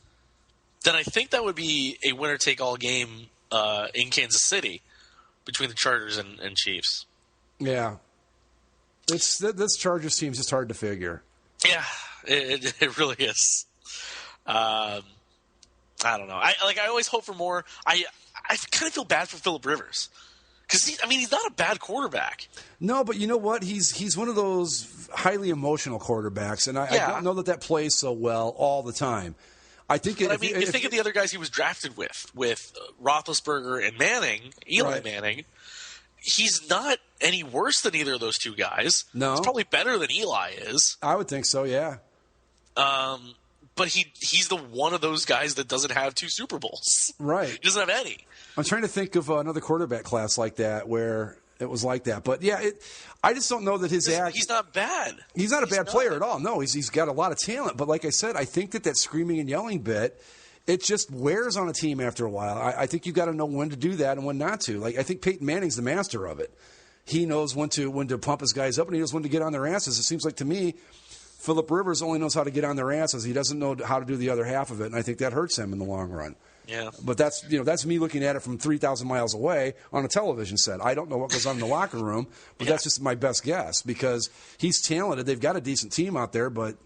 then I think that would be a winner-take-all game in Kansas City between the Chargers and Chiefs. Yeah. This Chargers team's just hard to figure. Yeah, it really is. I don't know. I always hope for more. I kind of feel bad for Phillip Rivers Because, he's not a bad quarterback. No, but you know what? He's one of those highly emotional quarterbacks, and I don't know that plays so well all the time. I think. But you think of the other guys he was drafted with Roethlisberger and Manning, Eli Manning. He's not any worse than either of those two guys. No, he's probably better than Eli is. I would think so. Yeah. But he's the one of those guys that doesn't have 2 Super Bowls. Right. He doesn't have any. I'm trying to think of another quarterback class like that where it was like that. But, yeah, I just don't know that his act. He's not bad. He's not a bad player at all. No, he's got a lot of talent. But like I said, I think that screaming and yelling bit, it just wears on a team after a while. I think you've got to know when to do that and when not to. Like I think Peyton Manning's the master of it. He knows when to pump his guys up, and he knows when to get on their asses. It seems like to me, Phillip Rivers only knows how to get on their asses. He doesn't know how to do the other half of it, and I think that hurts him in the long run. Yeah. But that's me looking at it from 3,000 miles away on a television set. I don't know what goes on in the locker room, but that's just my best guess because he's talented. They've got a decent team out there, but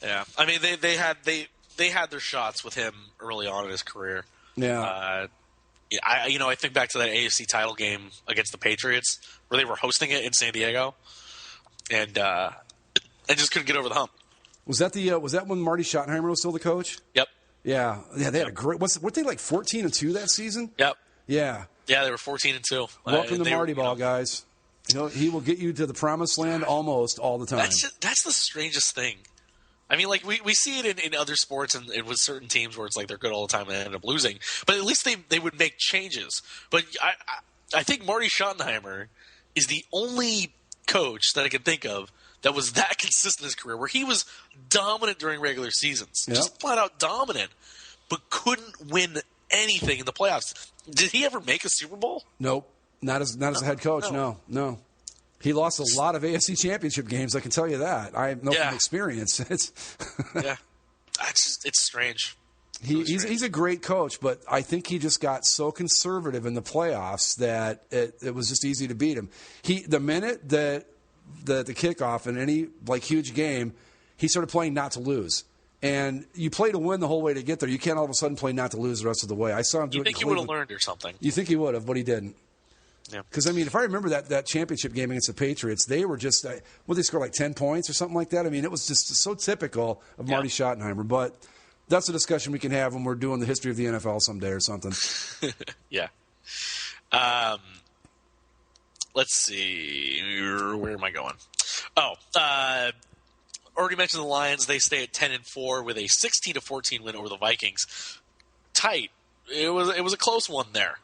yeah, they had their shots with him early on in his career. Yeah. I think back to that AFC title game against the Patriots where they were hosting it in San Diego, and just couldn't get over the hump. Was that when Marty Schottenheimer was still the coach? Yep. Yeah. They had a great. Weren't they like 14-2 that season? Yep. Yeah. Yeah, they were 14-2. Welcome to Marty Ball, guys. He will get you to the promised land almost all the time. That's the strangest thing. We see it in other sports and with certain teams where it's like they're good all the time and they end up losing. But at least they would make changes. But I think Marty Schottenheimer is the only coach that I can think of that was that consistent in his career, where he was dominant during regular seasons, just flat out dominant, but couldn't win anything in the playoffs. Did he ever make a Super Bowl? Nope, not as a head coach. No. He lost a lot of AFC Championship games. I can tell you that. I know from experience. It's strange. He's a great coach, but I think he just got so conservative in the playoffs that it was just easy to beat him. The minute that the kickoff in any huge game, he started playing not to lose. And you play to win the whole way to get there. You can't all of a sudden play not to lose the rest of the way. I saw him do it. You think he would have learned or something? You think he would have, but he didn't. Yeah. Because, if I remember that championship game against the Patriots, they were just, they scored 10 points or something like that? It was just so typical of Marty Schottenheimer. But that's a discussion we can have when we're doing the history of the NFL someday or something. Yeah. Let's see. Where am I going? Already mentioned the Lions. They stay at 10-4 with a 16-14 win over the Vikings. Tight. It was a close one there.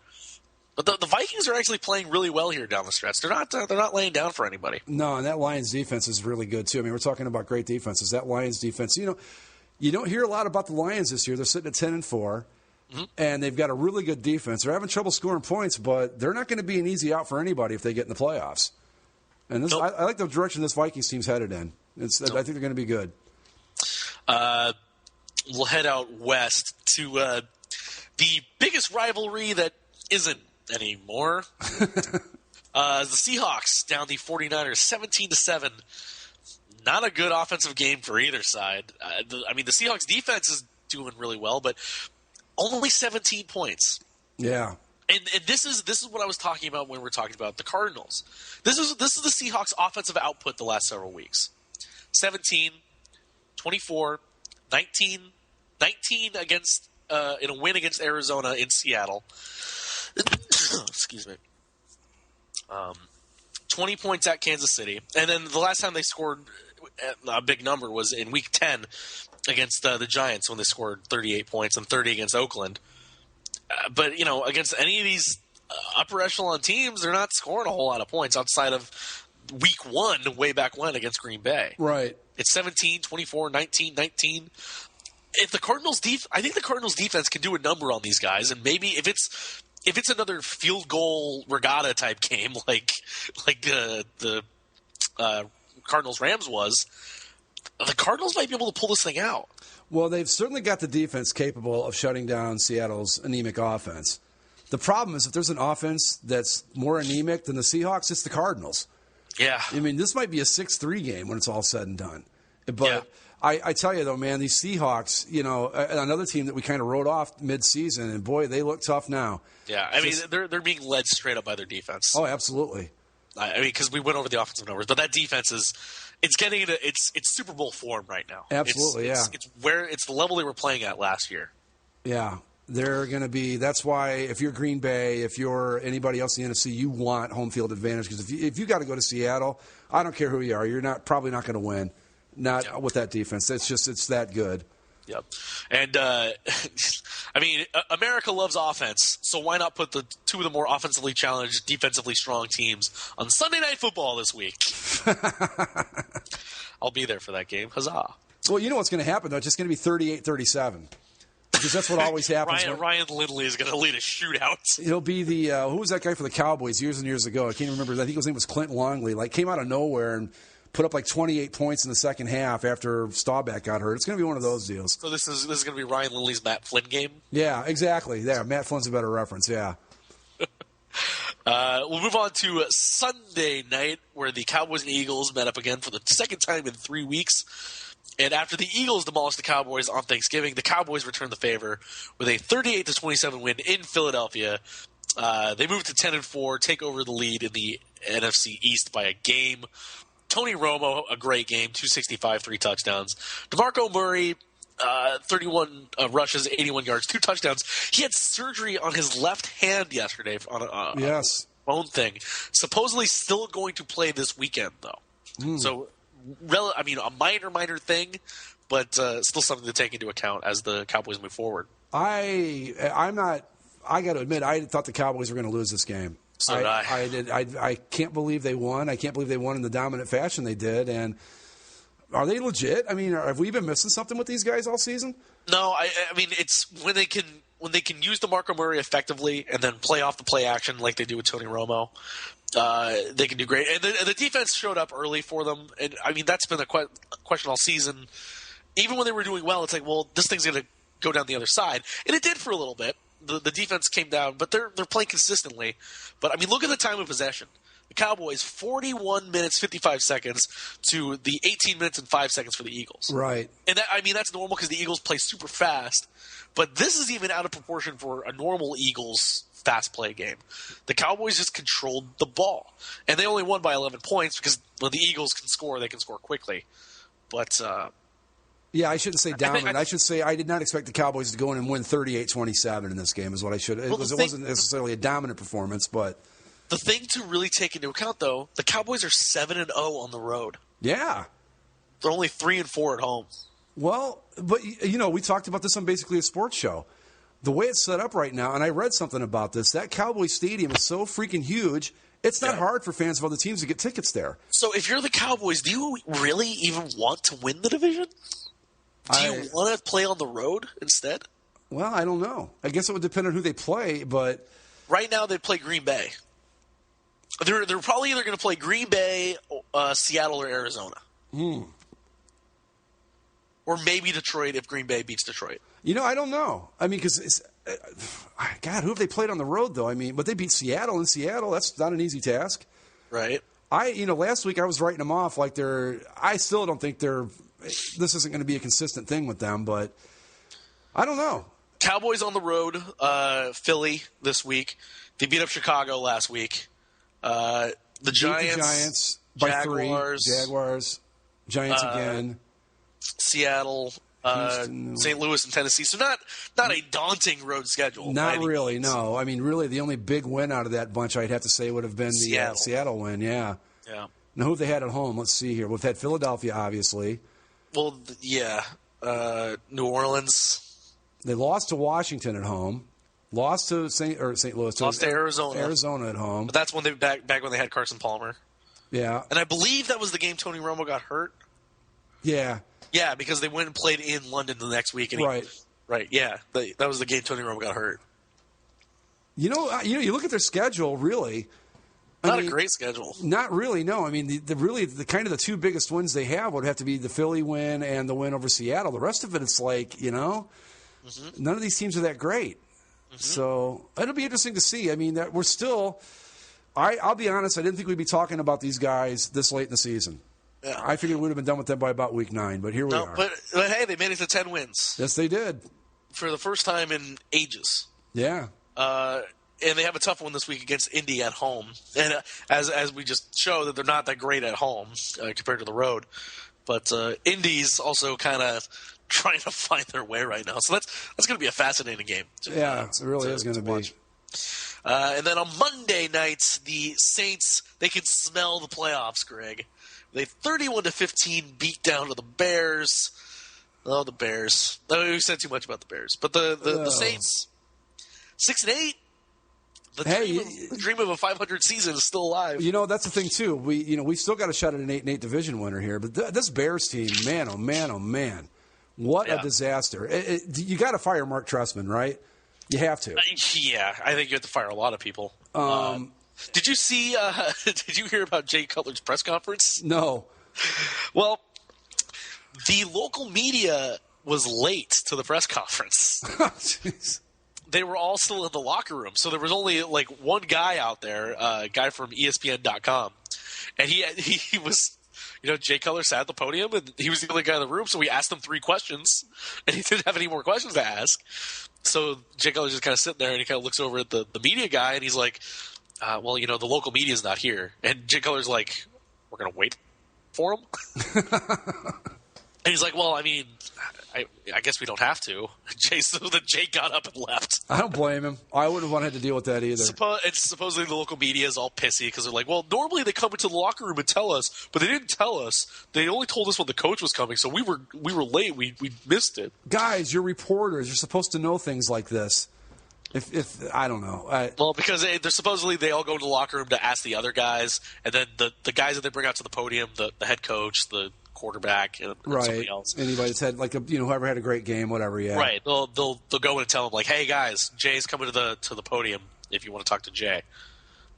But the Vikings are actually playing really well here down the stretch. They're not laying down for anybody. No, and that Lions defense is really good too. We're talking about great defenses. That Lions defense, you don't hear a lot about the Lions this year. They're sitting at 10-4, and they've got a really good defense. They're having trouble scoring points, but they're not going to be an easy out for anybody if they get in the playoffs. And this, I like the direction this Vikings team's headed in. I think they're going to be good. We'll head out west to the biggest rivalry that isn't anymore. The Seahawks down the 49ers 17-7. Not a good offensive game for either side. The Seahawks defense is doing really well, but only 17 points. Yeah. And this is what I was talking about when we were talking about the Cardinals. This is the Seahawks offensive output the last several weeks. 17, 24, 19 against in a win against Arizona in Seattle. Excuse me. 20 points at Kansas City. And then the last time they scored a big number was in Week 10 against the Giants when they scored 38 points and 30 against Oakland. But, against any of these upper echelon teams, they're not scoring a whole lot of points outside of Week 1 way back when against Green Bay. Right. It's 17, 24, 19. If the Cardinals I think the Cardinals defense can do a number on these guys, and maybe if it's another field goal regatta type game like the Cardinals Rams was, the Cardinals might be able to pull this thing out. Well, they've certainly got the defense capable of shutting down Seattle's anemic offense. The problem is if there's an offense that's more anemic than the Seahawks, it's the Cardinals. Yeah. This might be a 6-3 game when it's all said and done. But I tell you, though, man, these Seahawks, another team that we kind of wrote off mid-season, and, boy, they look tough now. Yeah, I mean, they're being led straight up by their defense. Oh, absolutely. I mean, because we went over the offensive numbers, but that defense it's getting into it's Super Bowl form right now. Absolutely, it's the level they were playing at last year. Yeah, they're going to be. That's why if you're Green Bay, if you're anybody else in the NFC, you want home field advantage because if you got to go to Seattle, I don't care who you are, you're probably not going to win. Not with that defense. It's that good. Yep. And, I mean, America loves offense, so why not put the two of the more offensively challenged, defensively strong teams on Sunday Night Football this week? I'll be there for that game. Huzzah. Well, you know what's going to happen, though? It's just going to be 38-37. Because that's what always happens. Ryan Lindley is going to lead a shootout. He'll be the who was that guy for the Cowboys years and years ago? I can't remember. I think his name was Clint Longley. Came out of nowhere and put up 28 points in the second half after Staubach got hurt. It's going to be one of those deals. So this is going to be Ryan Lindley's Matt Flynn game? Yeah, exactly. There, Matt Flynn's a better reference, yeah. We'll move on to Sunday night where the Cowboys and Eagles met up again for the second time in 3 weeks. And after the Eagles demolished the Cowboys on Thanksgiving, the Cowboys returned the favor with a 38-27 win in Philadelphia. They moved to 10-4, take over the lead in the NFC East by a game. Tony Romo, a great game, 265, 3 touchdowns. DeMarco Murray, 31 rushes, 81 yards, 2 touchdowns. He had surgery on his left hand yesterday on a bone thing. Supposedly still going to play this weekend, though. So, a minor thing, but still something to take into account as the Cowboys move forward. I got to admit, I thought the Cowboys were going to lose this game. So did I. I can't believe they won. I can't believe they won in the dominant fashion they did. And are they legit? I mean, have we been missing something with these guys all season? No, I mean it's when they can use DeMarco Murray effectively and then play off the play action like they do with Tony Romo. They can do great. And the defense showed up early for them. And I mean that's been a question all season. Even when they were doing well, it's like, well, this thing's going to go down the other side, and it did for a little bit. The defense came down, but they're playing consistently. But, I mean, look at the time of possession. The Cowboys, 41 minutes, 55 seconds to the 18 minutes and 5 seconds for the Eagles. Right. And, that's normal because the Eagles play super fast. But this is even out of proportion for a normal Eagles fast play game. The Cowboys just controlled the ball. And they only won by 11 points because when the Eagles can score, they can score quickly. But yeah, I shouldn't say dominant. I should say I did not expect the Cowboys to go in and win 38-27 in this game is what I should. It wasn't necessarily a dominant performance, but the thing to really take into account, though, the Cowboys are 7-0 on the road. Yeah. They're only 3-4 at home. Well, but, we talked about this on basically a sports show. The way it's set up right now, and I read something about this, that Cowboys Stadium is so freaking huge, it's not hard for fans of other teams to get tickets there. So if you're the Cowboys, do you really even want to win the division? Do you want to play on the road instead? Well, I don't know. I guess it would depend on who they play, but right now they play Green Bay. They're probably either going to play Green Bay, Seattle, or Arizona. Or maybe Detroit if Green Bay beats Detroit. I don't know. I mean, because it's God, who have they played on the road though? I mean, but they beat Seattle in Seattle. That's not an easy task, right? Last week I was writing them off like they're. I still don't think they're. This isn't going to be a consistent thing with them, but I don't know. Cowboys on the road, Philly this week. They beat up Chicago last week. The Giants by Jaguars, 3. Jaguars, Giants again. Seattle, St. Louis, and Tennessee. So not a daunting road schedule. Not really, no. I mean, really, the only big win out of that bunch, I'd have to say, would have been the Seattle win, yeah. Yeah. Now, who have they had at home? Let's see here. We've had Philadelphia, obviously. Well, yeah. New Orleans. They lost to Washington at home. Lost to St. Louis. Lost to Arizona. Arizona at home. But that's when they back when they had Carson Palmer. Yeah. And I believe that was the game Tony Romo got hurt. Yeah. Yeah, because they went and played in London the next week. And right, yeah. That was the game Tony Romo got hurt. You look at their schedule, really. Not a great schedule. Not really, no. I mean, the kind of the two biggest wins they have would have to be the Philly win and the win over Seattle. The rest of it, it's like, none of these teams are that great. Mm-hmm. So it'll be interesting to see. I mean, that we're still – I'll be honest, I didn't think we'd be talking about these guys this late in the season. Yeah. I figured we would have been done with them by about week 9, but here we are. But hey, they made it to 10 wins. Yes, they did. For the first time in ages. Yeah. And they have a tough one this week against Indy at home. And as we just showed, that they're not that great at home compared to the road. But Indy's also kind of trying to find their way right now. So that's going to be a fascinating game. It really is going to be. And then on Monday nights, the Saints, they can smell the playoffs, Greg. They 31-15 beat down to the Bears. Oh, the Bears. We said too much about the Bears. But the Saints, 6-8. The dream of a 500 season is still alive. You know, that's the thing, too. We still got a shot at an 8-8 division winner here. But this Bears team, man, oh, man, oh, man. What a disaster. You got to fire Mark Trestman, right? You have to. Yeah, I think you have to fire a lot of people. Did you see? Did you hear about Jay Cutler's press conference? No. Well, the local media was late to the press conference. Jeez. They were all still in the locker room, so there was only like one guy out there, a guy from ESPN.com, and he was. Jay Cutler sat at the podium, and he was the only guy in the room, so we asked him 3 questions, and he didn't have any more questions to ask. So Jay Cutler's just kind of sitting there, and he kind of looks over at the media guy, and he's like, the local media's not here. And Jay Cutler's like, we're going to wait for him? And he's like, well, I mean, I guess we don't have to. So then Jay got up and left. I don't blame him. I wouldn't have wanted to deal with that either. Supposedly the local media is all pissy because they're like, well, normally they come into the locker room and tell us, but they didn't tell us. They only told us when the coach was coming, so we were late. We missed it. Guys, you're reporters. You're supposed to know things like this. If I don't know. Well, because they're supposedly they all go to the locker room to ask the other guys, and then the guys that they bring out to the podium, the head coach, the quarterback, and somebody else. Anybody that's had whoever had a great game, whatever. Yeah. Right. They'll go in and tell them like, hey guys, Jay's coming to the podium if you want to talk to Jay.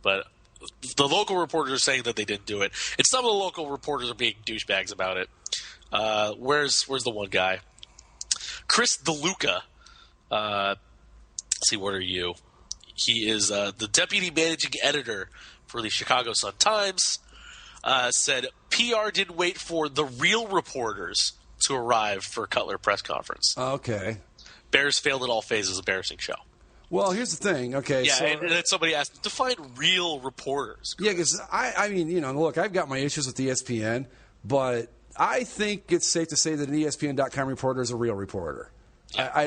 But the local reporters are saying that they didn't do it, and some of the local reporters are being douchebags about it. Where's the one guy? Chris DeLuca. Let's see, what are you? He is the deputy managing editor for the Chicago Sun-Times. Said PR didn't wait for the real reporters to arrive for Cutler press conference. Okay. Bears failed at all phases. Embarrassing show. Well, here's the thing. Okay. Yeah, so, and then somebody asked, define real reporters. Yeah, because I mean, look, I've got my issues with ESPN, but I think it's safe to say that an ESPN.com reporter is a real reporter. Yeah.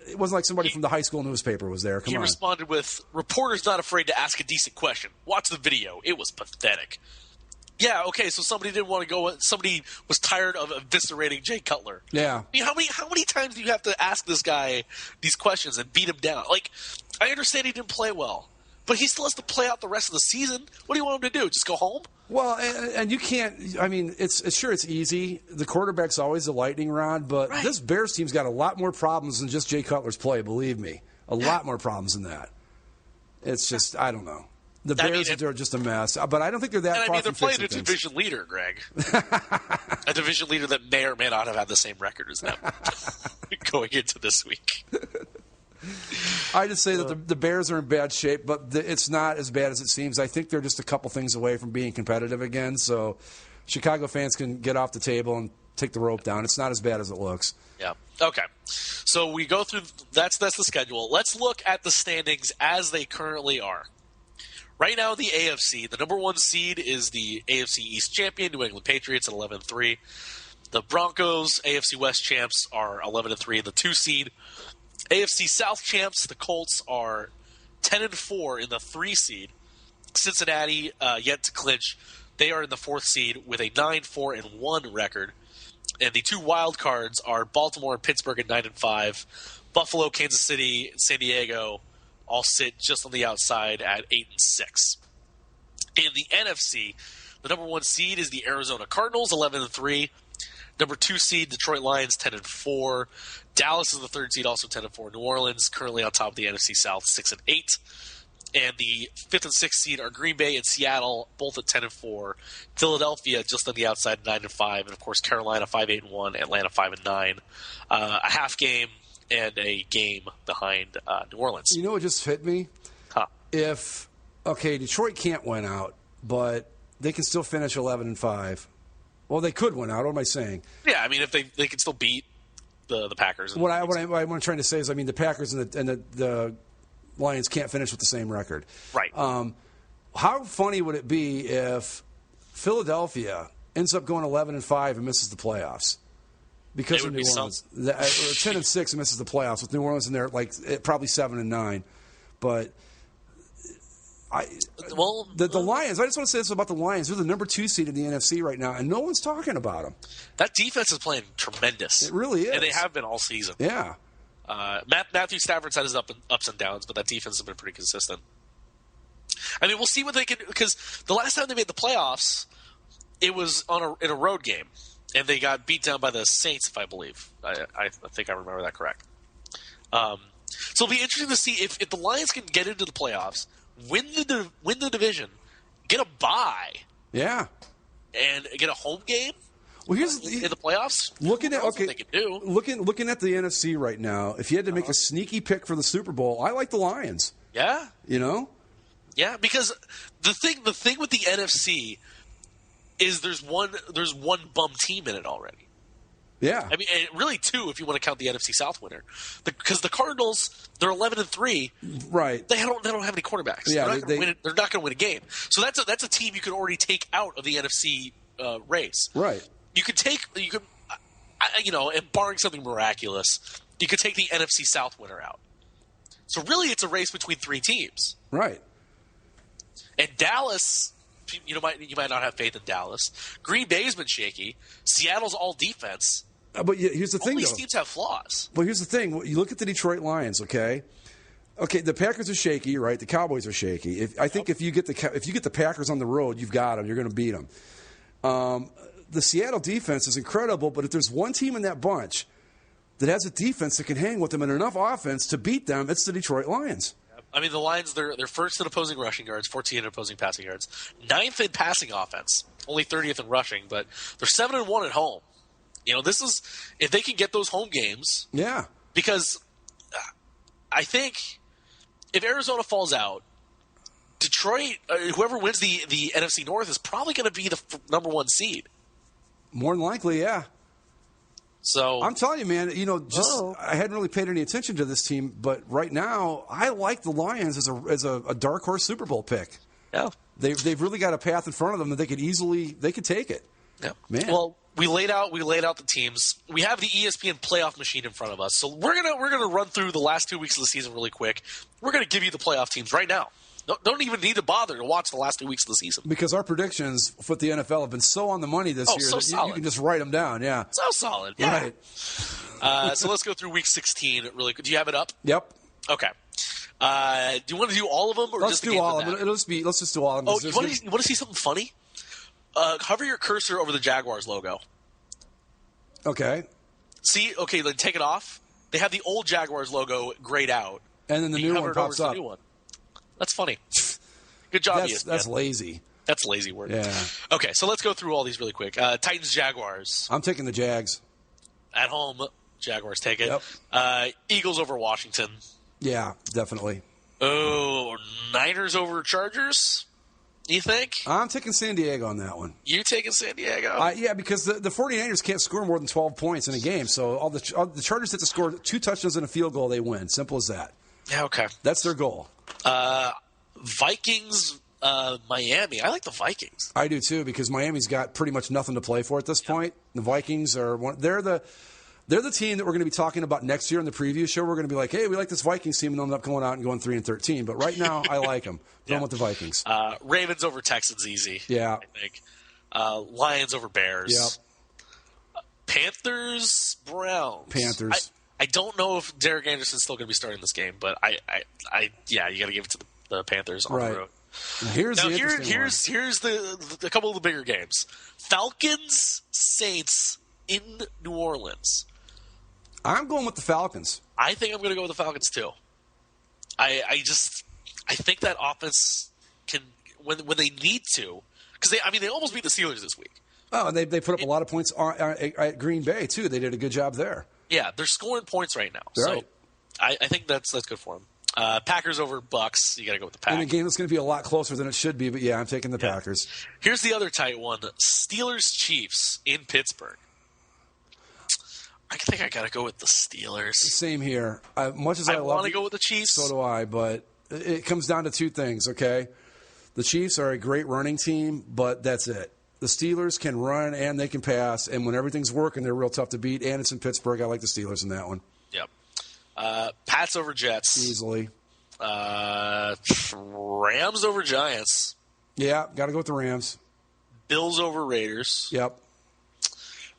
It wasn't like somebody from the high school newspaper was there. Come on. He responded with, reporters not afraid to ask a decent question. Watch the video. It was pathetic. Yeah, okay, so somebody didn't want to go. Somebody was tired of eviscerating Jay Cutler. Yeah. I mean, how many times do you have to ask this guy these questions and beat him down? Like, I understand he didn't play well, but he still has to play out the rest of the season. What do you want him to do? Just go home? Well, and you can't. I mean, it's easy. The quarterback's always a lightning rod, but this Bears team's got a lot more problems than just Jay Cutler's play. Believe me, a lot more problems than that. It's just I don't know. The Bears are just a mess, but I don't think they're that far from fixing things. They're playing a division leader, Greg. A division leader that may or may not have had the same record as them going into this week. I just say that the Bears are in bad shape, but it's not as bad as it seems. I think they're just a couple things away from being competitive again, so Chicago fans can get off the table and take the rope down. It's not as bad as it looks. Yeah. Okay. So we go through – that's the schedule. Let's look at the standings as they currently are. Right now, the AFC, the number 1 seed is the AFC East champion, New England Patriots at 11-3. The Broncos, AFC West champs, are 11-3 in the 2 seed. AFC South champs, the Colts, are 10-4 in the 3 seed. Cincinnati, yet to clinch, they are in the 4th seed with a 9-4-1 record. And the 2 wild cards are Baltimore and Pittsburgh at 9-5. Buffalo, Kansas City, and San Diego all sit just on the outside at 8-6. In the NFC, the number 1 seed is the Arizona Cardinals, 11-3. Number 2 seed, Detroit Lions, 10-4. Dallas is the 3rd seed, also 10-4. New Orleans currently on top of the NFC South, 6-8. And the 5th and 6th seed are Green Bay and Seattle, both at 10-4. Philadelphia just on the outside, 9-5, and of course Carolina 5-8-1, Atlanta 5-9. A half game and a game behind New Orleans. You know what just hit me? Huh. Detroit can't win out, but they can still finish 11-5. Well, they could win out. What am I saying? Yeah, I mean, if they can still beat the Packers. What I'm trying to say is, I mean, the Packers and the Lions can't finish with the same record. Right. How funny would it be if Philadelphia ends up going 11-5 and misses the playoffs because of New Orleans? 10-6 and misses the playoffs with New Orleans in there, like probably 7-9. But the Lions. I just want to say this about the Lions. They're the number 2 seed in the NFC right now, and no one's talking about them. That defense is playing tremendous. It really is, and they have been all season. Yeah. Matthew Stafford's had his ups and downs, but that defense has been pretty consistent. I mean, we'll see what they can, because the last time they made the playoffs, it was in a road game, and they got beat down by the Saints, if I believe. I think I remember that correct. So it'll be interesting to see if the Lions can get into the playoffs, win the division, get a bye, yeah, and get a home game. Well, here's in the playoffs. Looking at what they can do. Looking at the NFC right now, if you had to make a sneaky pick for the Super Bowl, I like the Lions. Yeah, you know. Yeah, because the thing with the NFC is there's one bum team in it already. Yeah, I mean, and really 2 if you want to count the NFC South winner, because the Cardinals, they're 11-3. Right. They don't have any quarterbacks. Yeah, they're not going to win a game. So that's a team you could already take out of the NFC race. Right. You could and barring something miraculous, you could take the NFC South winner out. So really, it's a race between 3 teams. Right. And Dallas, you might not have faith in Dallas. Green Bay's been shaky. Seattle's all defense. But here's the thing, all these though. teams have flaws. Well, here's the thing. You look at the Detroit Lions, okay? Okay, the Packers are shaky, right? The Cowboys are shaky. I think if you get the Packers on the road, you've got them. You're going to beat them. The Seattle defense is incredible, but if there's one team in that bunch that has a defense that can hang with them and enough offense to beat them, it's the Detroit Lions. I mean, the Lions, they're first in opposing rushing yards, 14th in opposing passing yards, 9th in passing offense, only 30th in rushing, but they're 7-1 at home. You know, this is if they can get those home games. Yeah. Because I think if Arizona falls out, Detroit, whoever wins the NFC North is probably going to be the number 1 seed. More than likely, yeah. So I'm telling you, man, I hadn't really paid any attention to this team, but right now I like the Lions as a dark horse Super Bowl pick. Yeah. They've really got a path in front of them that they could take it. Yeah. Man. Well, we laid out the teams. We have the ESPN playoff machine in front of us. So we're gonna run through the last 2 weeks of the season really quick. We're gonna give you the playoff teams right now. Don't even need to bother to watch the last 2 weeks of the season. Because our predictions with the NFL have been so on the money this year that you can just write them down. Yeah. So solid. Yeah. Right. So let's go through week 16 really quick. Do you have it up? Yep. Okay. Do you want to do all of them or let's just do all of them? Let's just do all of them. Oh, you want to see something funny? Hover your cursor over the Jaguars logo. Okay. See? Okay, then take it off. They have the old Jaguars logo grayed out. And then the new one pops up. New one. That's funny. Good job, ESPN. That's lazy. That's lazy work. Yeah. Okay, so let's go through all these really quick. Titans, Jaguars. I'm taking the Jags. At home, Jaguars take it. Yep. Eagles over Washington. Yeah, definitely. Oh, Niners over Chargers? You think? I'm taking San Diego on that one. You taking San Diego? Yeah, because the 49ers can't score more than 12 points in a game. So all the Chargers have to score 2 touchdowns and a field goal, they win. Simple as that. Yeah, okay. That's their goal. Vikings, Miami. I like the Vikings. I do too, because Miami's got pretty much nothing to play for at this point. The Vikings are they're the team that we're going to be talking about next year in the preview show. We're going to be like, hey, we like this Vikings team, and they'll end up going out and going 3-13. But right now, I like them. Going with the Vikings. Ravens over Texans, easy. Yeah. I think. Lions over Bears. Yep. Panthers, Browns. Panthers. I don't know if Derek Anderson's still going to be starting this game, but you got to give it to the Panthers on the road. Here's a couple of the bigger games. Falcons, Saints in New Orleans. I'm going with the Falcons. I think I'm going to go with the Falcons too. I think that offense can when they need to, because they almost beat the Steelers this week. Oh, and they put up a lot of points at Green Bay too. They did a good job there. Yeah, they're scoring points right now. Right. So I think that's good for them. Packers over Bucks. You got to go with the Packers. In a game that's going to be a lot closer than it should be, but yeah, I'm taking the Packers. Here's the other tight one: Steelers-Chiefs in Pittsburgh. I think I got to go with the Steelers. Same here. Much as I want to go with the Chiefs, so do I. But it comes down to two things. Okay, the Chiefs are a great running team, but that's it. The Steelers can run and they can pass, and when everything's working, they're real tough to beat. And it's in Pittsburgh. I like the Steelers in that one. Yep. Pats over Jets. Easily. Rams over Giants. Yeah, got to go with the Rams. Bills over Raiders. Yep.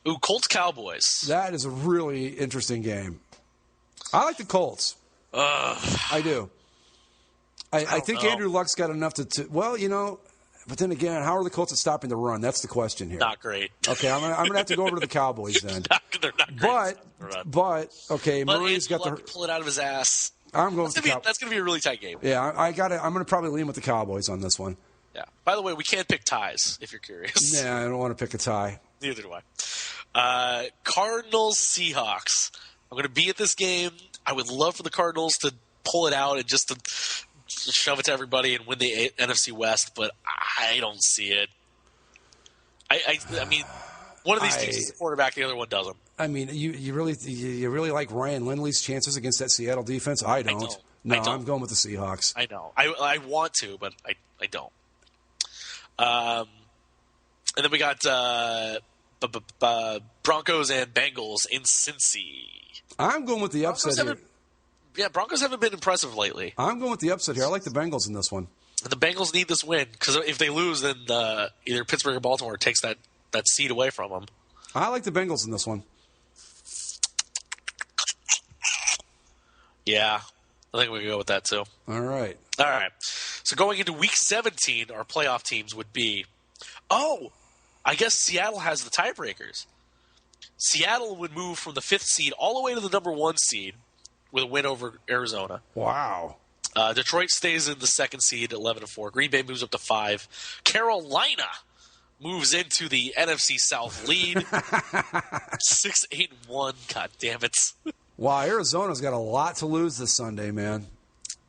Ooh, Colts Cowboys. That is a really interesting game. I like the Colts. I do. I think Andrew Luck's got enough to well, but then again, how are the Colts at stopping the run? That's the question here. Not great. Okay, I'm gonna have to go over to the Cowboys then. They're not great. But okay, Murray's got to pull it out of his ass. I'm going with the Cowboys. That's gonna be a really tight game. Yeah, I'm gonna probably lean with the Cowboys on this one. Yeah. By the way, we can't pick ties if you're curious. Yeah, I don't want to pick a tie. Neither do I. Cardinals Seahawks. I'm going to be at this game. I would love for the Cardinals to pull it out and just to shove it to everybody and win the NFC West, but I don't see it. I mean, one of these teams is a quarterback, the other one doesn't. I mean, you really like Ryan Lindley's chances against that Seattle defense? I don't. I'm going with the Seahawks. I know. I want to, but I don't. And then we got Broncos and Bengals in Cincy. I'm going with the upset here. Yeah, Broncos haven't been impressive lately. I'm going with the upset here. I like the Bengals in this one. And the Bengals need this win because if they lose, then either Pittsburgh or Baltimore takes that seed away from them. I like the Bengals in this one. Yeah, I think we can go with that too. All right. So going into Week 17, our playoff teams would be, I guess Seattle has the tiebreakers. Seattle would move from the 5th seed all the way to the number 1 seed with a win over Arizona. Wow. Detroit stays in the 2nd seed, 11-4. Green Bay moves up to 5. Carolina moves into the NFC South lead, 6-8-1. God damn it! Wow, Arizona's got a lot to lose this Sunday, man.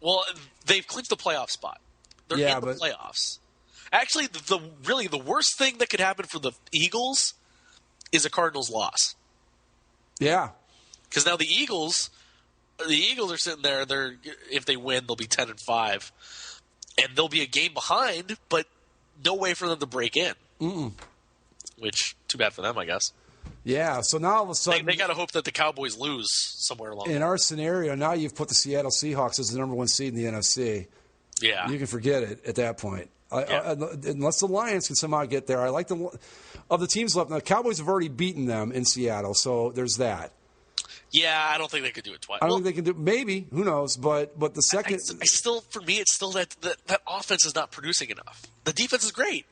Well, they've clinched the playoff spot. They're in the playoffs. Actually, the worst thing that could happen for the Eagles is a Cardinals loss. Yeah, because now the Eagles are sitting there. If they win, they'll be 10-5, and they'll be a game behind, but no way for them to break in. Which, too bad for them, I guess. Yeah, so now all of a sudden they got to hope that the Cowboys lose somewhere along. In our scenario, now you've put the Seattle Seahawks as the number 1 seed in the NFC. Yeah, you can forget it at that point. Unless the Lions can somehow get there. I like of the teams left. Now, the Cowboys have already beaten them in Seattle, so there's that. Yeah, I don't think they could do it twice. I don't think they can do it. Maybe, who knows? But the second, for me, it's still that offense is not producing enough. The defense is great,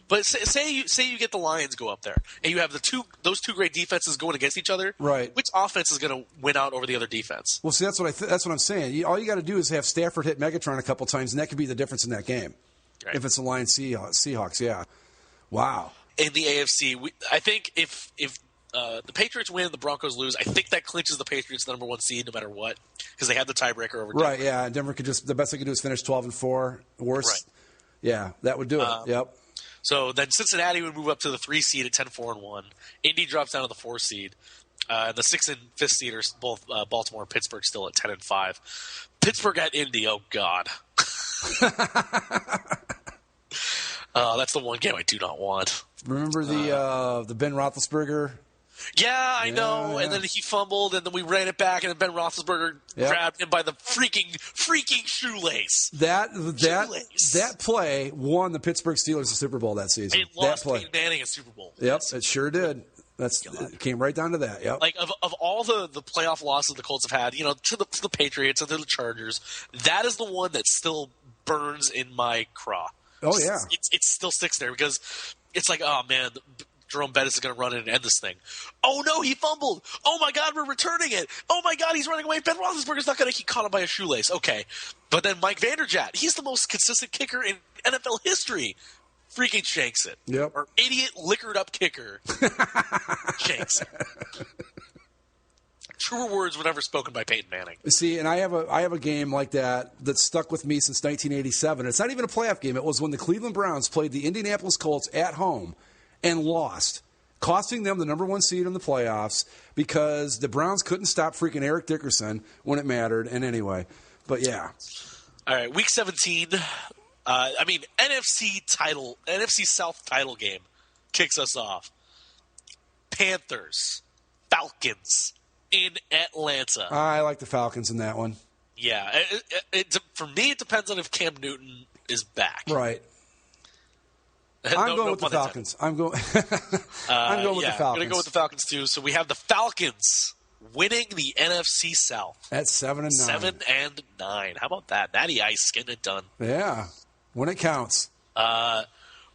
but say you get the Lions go up there and you have those two great defenses going against each other. Right. Which offense is going to win out over the other defense? Well, see, that's what I'm saying. All you got to do is have Stafford hit Megatron a couple times, and that could be the difference in that game. Right. If it's the Lions Seahawks, yeah. Wow. In the AFC, I think if the Patriots win, the Broncos lose, I think that clinches the Patriots the number 1 seed no matter what because they had the tiebreaker over Denver. Right, yeah. Denver could the best they could do is finish 12-4. Worse. Right. Yeah, that would do it. Yep. So then Cincinnati would move up to the 3 seed at 10-4-1. Indy drops down to the 4 seed. The 6th and 5th seed are both Baltimore and Pittsburgh still at 10-5. Pittsburgh at Indy, oh God. That's the one game I do not want. Remember the Ben Roethlisberger? Yeah, I know. Yeah. And then he fumbled, and then we ran it back, and then Ben Roethlisberger grabbed him by the freaking shoelace. That play won the Pittsburgh Steelers the Super Bowl that season. It lost Peyton Manning a Super Bowl. Yep, it sure did. It came right down to that. Yep. Like of all the playoff losses the Colts have had, to the Patriots and to the Chargers, that is the one that still burns in my craw. Oh yeah, it still sticks there because it's like, oh man, Jerome Bettis is going to run in and end this thing. Oh no, he fumbled. Oh my God, we're returning it. Oh my God, he's running away. Ben Roethlisberger's not going to get caught up by a shoelace. Okay, but then Mike Vanderjagt, he's the most consistent kicker in NFL history. Freaking shanks it. Yep. Or idiot liquored up kicker shanks it. truer words were never spoken by Peyton Manning. See, and I have a game like that stuck with me since 1987. It's not even a playoff game. It was when the Cleveland Browns played the Indianapolis Colts at home and lost, costing them the number 1 seed in the playoffs because the Browns couldn't stop freaking Eric Dickerson when it mattered. And anyway, but yeah. All right, Week 17. NFC South title game kicks us off. Panthers, Falcons in Atlanta. I like the Falcons in that one. Yeah, for me, it depends on if Cam Newton is back. Right. I'm going with the Falcons. I'm going with the Falcons. I'm going to go with the Falcons too. So we have the Falcons winning the NFC South at 7-9. 7-9. How about that? Natty Ice getting it done. Yeah, when it counts.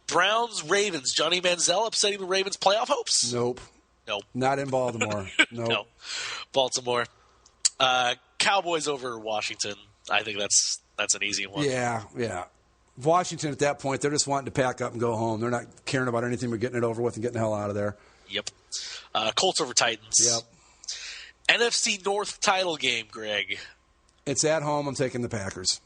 Browns, Ravens. Johnny Manziel upsetting the Ravens' playoff hopes? Nope. Not in Baltimore. Nope. No. Baltimore. Cowboys over Washington. I think that's an easy one. Yeah. Washington at that point, they're just wanting to pack up and go home. They're not caring about anything but getting it over with and getting the hell out of there. Yep. Colts over Titans. Yep. NFC North title game, Greg. It's at home. I'm taking the Packers.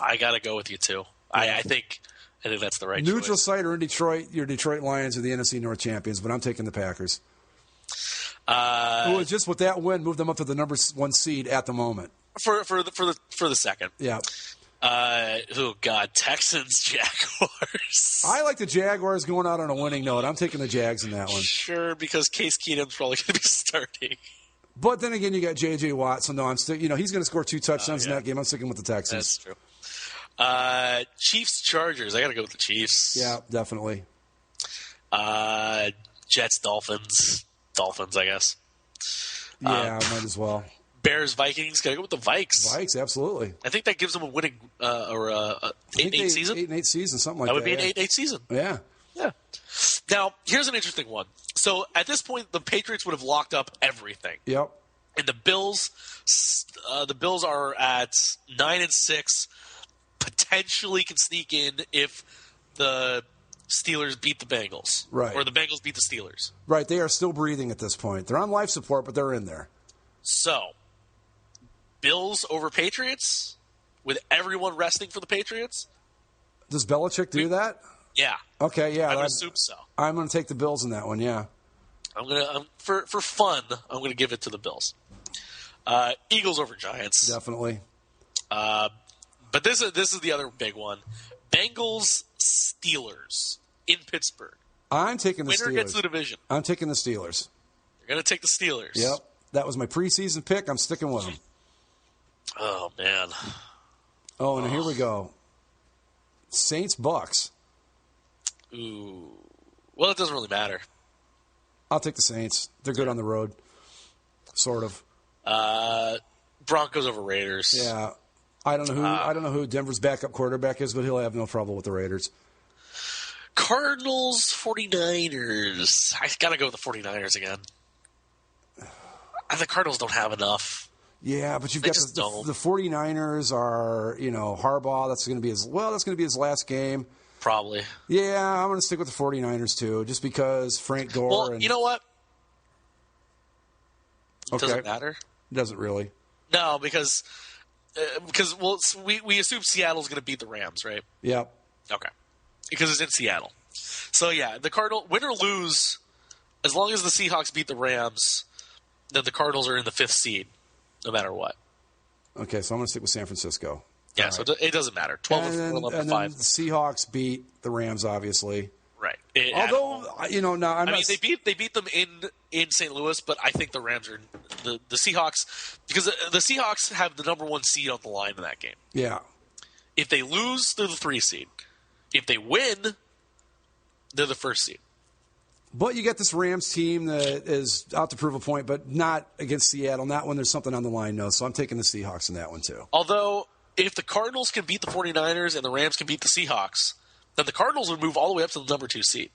I got to go with you, too. I think that's the right Neutral choice. site or in Detroit, your Detroit Lions are the NFC North champions, but I'm taking the Packers. Just with that win, move them up to the number 1 seed at the moment. For the second. Yeah. Texans, Jaguars. I like the Jaguars going out on a winning note. I'm taking the Jags in that one. Sure, because Case Keenum's probably going to be starting. But then again, you got J.J. Watt, so no, I'm still. He's going to score 2 touchdowns in that game. I'm sticking with the Texans. That's true. Chiefs, Chargers. I got to go with the Chiefs. Yeah, definitely. Jets, Dolphins. Dolphins, I guess. Yeah, might as well. Bears, Vikings. Got to go with the Vikes. Vikes, absolutely. I think that gives them a winning or 8-8 season. 8-8 season, something like that. That would be an 8-8 season. Yeah. Yeah. Now, here's an interesting one. So at this point, the Patriots would have locked up everything. Yep. And the Bills are at 9-6. Potentially can sneak in if the Steelers beat the Bengals. Right. Or the Bengals beat the Steelers. Right. They are still breathing at this point. They're on life support, but they're in there. So, Bills over Patriots with everyone resting for the Patriots? Does Belichick do that? Yeah. Okay, yeah. I would assume so. I'm going to take the Bills in that one, yeah. For fun, I'm going to give it to the Bills. Eagles over Giants. Definitely. But this is the other big one. Bengals, Steelers in Pittsburgh. I'm taking the Winner Steelers. gets the division. I'm taking the Steelers. You're going to take the Steelers. Yep. That was my preseason pick. I'm sticking with them. Oh, man. Oh, and here we go. Saints, Bucks. Ooh. Well, it doesn't really matter. I'll take the Saints. They're good on the road. Sort of. Broncos over Raiders. Yeah. I don't know who Denver's backup quarterback is, but he'll have no trouble with the Raiders. Cardinals, 49ers. I got to go with the 49ers again. The Cardinals don't have enough. Yeah, but you've got the 49ers are, Harbaugh. That's going to be his last game. Probably. Yeah, I'm going to stick with the 49ers too, just because Frank Gore. Well, you know what? Okay. Doesn't matter. Doesn't really. No, because we assume Seattle's going to beat the Rams, right? Yep. Okay. Because it's in Seattle. So yeah, the Cardinals win or lose, as long as the Seahawks beat the Rams, then the Cardinals are in the 5th seed, no matter what. Okay, so I'm going to stick with San Francisco. Yeah, so it doesn't matter. 12 and 11 and 5. The Seahawks beat the Rams, obviously. Right. Although, they beat them in St. Louis, but I think the Rams are the Seahawks, because the Seahawks have the number 1 seed on the line in that game. Yeah. If they lose, they're the 3 seed. If they win, they're the 1st seed. But you got this Rams team that is out to prove a point, but not against Seattle. Not when there's something on the line, no. So I'm taking the Seahawks in that one too. Although, if the Cardinals can beat the 49ers and the Rams can beat the Seahawks, then the Cardinals would move all the way up to the number 2 seed.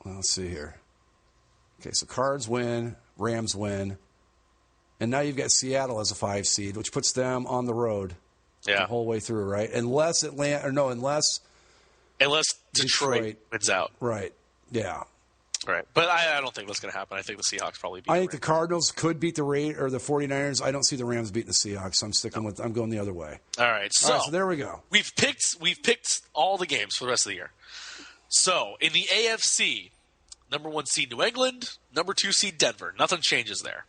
Well, let's see here. Okay, so Cards win, Rams win, and now you've got Seattle as a 5 seed, which puts them on the road the whole way through, right? Unless Detroit wins out. Right. Yeah. Right, but I don't think that's going to happen. I think the Seahawks probably beat. I think the Cardinals could beat the 49ers. I don't see the Rams beating the Seahawks. So I'm going the other way. All right, so there we go. We've picked all the games for the rest of the year. So in the AFC, number 1 seed New England, number 2 seed Denver. Nothing changes there.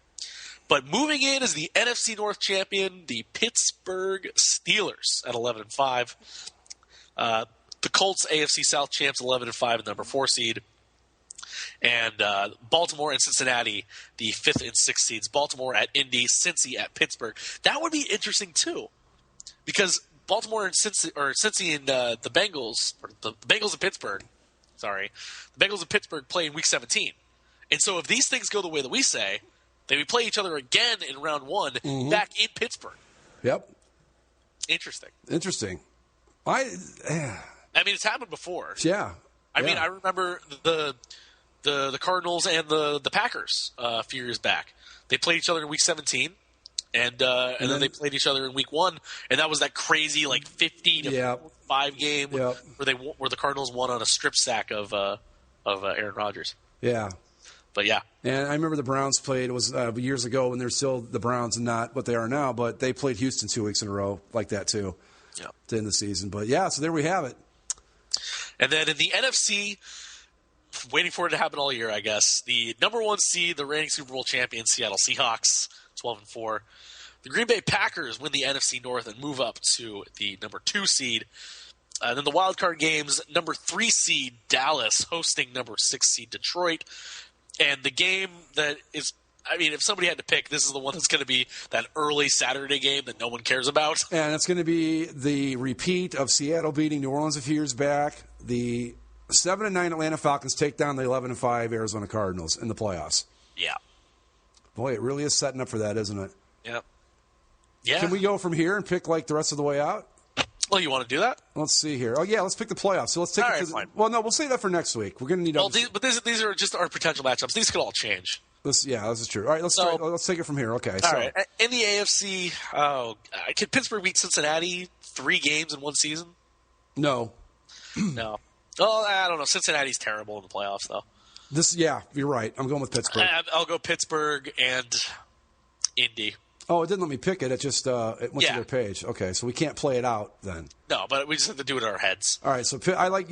But moving in is the NFC North champion, the Pittsburgh Steelers at 11-5. The Colts AFC South champs 11-5 and number 4 seed. And Baltimore and Cincinnati, the 5th and 6th seeds. Baltimore at Indy, Cincy at Pittsburgh. That would be interesting too, because Baltimore and Cincy and the Bengals, or the Bengals and Pittsburgh. Sorry, the Bengals and Pittsburgh play in Week 17, and so if these things go the way that we say, then we play each other again in Round 1 back in Pittsburgh. Yep. Interesting. I mean, it's happened before. Yeah. I mean, I remember the Cardinals and the Packers a few years back. They played each other in Week 17, and then they played each other in Week 1, and that was that crazy 50-5 game where the Cardinals won on a strip sack of Aaron Rodgers. Yeah. But yeah. And I remember the Browns played. It was years ago when they're still the Browns and not what they are now, but they played Houston 2 weeks in a row like that too. Yeah. To end the season. But yeah, so there we have it. And then in the NFC, waiting for it to happen all year, I guess. The number 1 seed, the reigning Super Bowl champion, Seattle Seahawks, 12-4. The Green Bay Packers win the NFC North and move up to the number 2 seed. Then the wildcard games, number 3 seed, Dallas, hosting number 6 seed, Detroit. And the game that is, I mean, if somebody had to pick, this is the one that's going to be that early Saturday game that no one cares about. And it's going to be the repeat of Seattle beating New Orleans a few years back. The 7-9 Atlanta Falcons take down the 11-5 Arizona Cardinals in the playoffs. Yeah. Boy, it really is setting up for that, isn't it? Yep. Yeah. Can we go from here and pick the rest of the way out? Well, you want to do that? Let's see here. Oh, yeah, let's pick the playoffs. So let's take it to fine. Well, no, we'll save that for next week. We're going to need but these are just our potential matchups. These could all change. This is true. All right, let's take it from here. Okay. All right. In the AFC, can Pittsburgh beat Cincinnati 3 games in one season? No. No. Well, I don't know. Cincinnati's terrible in the playoffs, though. You're right. I'm going with Pittsburgh. I'll go Pittsburgh and Indy. Oh, it didn't let me pick it. It just it went to their page. Okay, so we can't play it out then. No, but we just have to do it in our heads. All right, so I like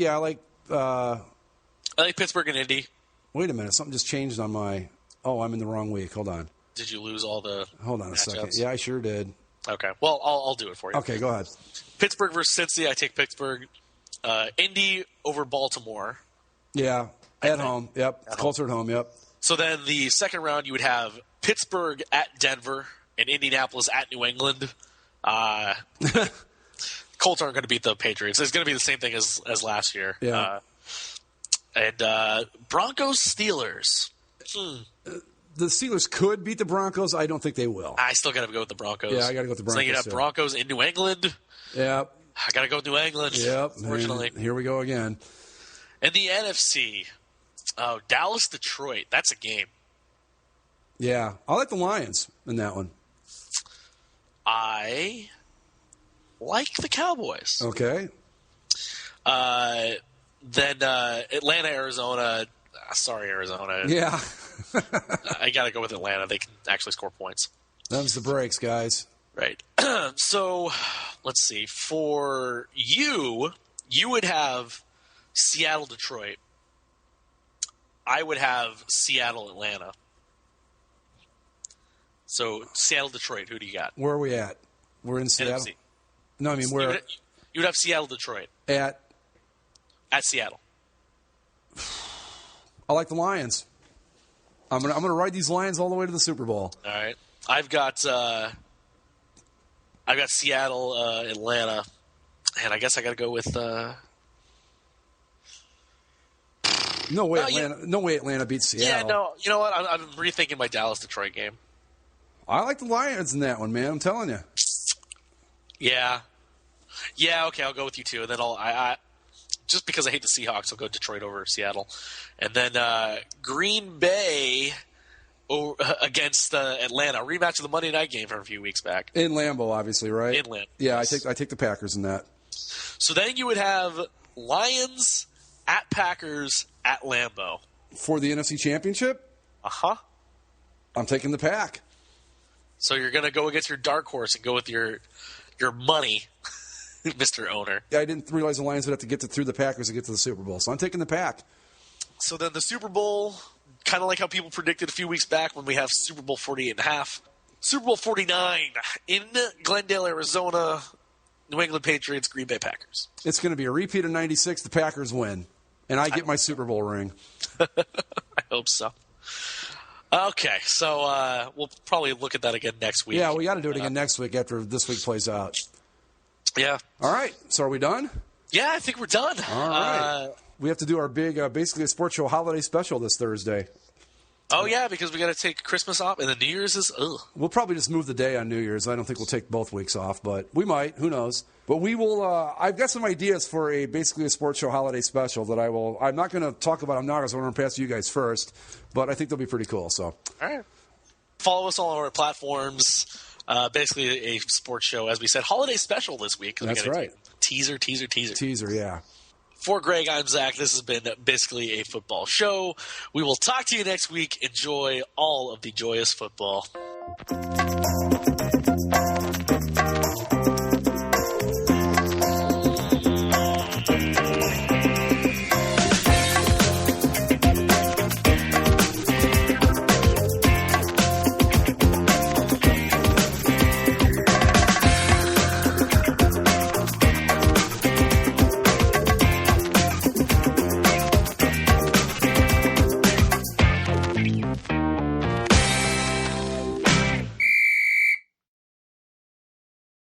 Pittsburgh and Indy. Wait a minute, something just changed on my. Oh, I'm in the wrong week. Hold on. Did you lose all the? Hold on a second. Yeah, I sure did. Okay, well, I'll do it for you. Okay, go ahead. Pittsburgh versus Cincy. I take Pittsburgh. Indy over Baltimore. Yeah, at home. Yep, Colts are at home. Yep. So then the second round, you would have Pittsburgh at Denver and Indianapolis at New England. Colts aren't going to beat the Patriots. It's going to be the same thing as last year. Yeah. And Broncos Steelers. The Steelers could beat the Broncos. I don't think they will. I still got to go with the Broncos. Yeah, I got to go with the Broncos. So you have Broncos in New England. Yep. I got to go with New England. Yep. Unfortunately. And here we go again. And the NFC. Oh, Dallas, Detroit. That's a game. Yeah. I like the Lions in that one. I like the Cowboys. Okay. Then Atlanta, Arizona. Sorry, Arizona. Yeah. I got to go with Atlanta. They can actually score points. Them's the breaks, guys. Right. So, let's see. For you would have Seattle, Detroit. I would have Seattle, Atlanta. So, Seattle, Detroit. Who do you got? Where are we at? We're in Seattle? NFC. No, I mean, where? You would have Seattle, Detroit. At Seattle. I like the Lions. I'm gonna ride these Lions all the way to the Super Bowl. All right. I've got Seattle, Atlanta, and I guess I got to go with. No way, Atlanta beats Seattle. Yeah, no. You know what? I'm rethinking my Dallas Detroit game. I like the Lions in that one, man. I'm telling you. Yeah. Okay, I'll go with you too, and then I just because I hate the Seahawks, I'll go Detroit over Seattle, and then Green Bay against Atlanta, rematch of the Monday night game from a few weeks back in Lambeau, obviously, right? In Lambeau. Yeah, yes. I take the Packers in that. So then you would have Lions at Packers at Lambeau. for the NFC Championship, I'm taking the Pack. So you're going to go against your dark horse and go with your money, Mr. Owner. Yeah, I didn't realize the Lions would have to get through the Packers to get to the Super Bowl, so I'm taking the Pack. So then the Super Bowl, kind of like how people predicted a few weeks back when we have Super Bowl 48.5. Super Bowl 49 in Glendale, Arizona, New England Patriots, Green Bay Packers. It's going to be a repeat of 96. The Packers win, and I get my Super Bowl ring. I hope so. Okay, so we'll probably look at that again next week. Yeah, we got to do it again next week after this week plays out. Yeah. All right, so are we done? Yeah, I think we're done. All right. We have to do our big, basically a sports show holiday special this Thursday. Oh, yeah, because we got to take Christmas off, and then New Year's is, We'll probably just move the day on New Year's. I don't think we'll take both weeks off, but we might. Who knows? But we will, I've got some ideas for basically a sports show holiday special that I'm not going to talk about them now because I want to pass you guys first, but I think they'll be pretty cool, so. All right. Follow us on all our platforms. Basically a sports show, as we said, holiday special this week. That's right. Teaser. Teaser, yeah. For Greg, I'm Zach. This has been basically a football show. We will talk to you next week. Enjoy all of the joyous football.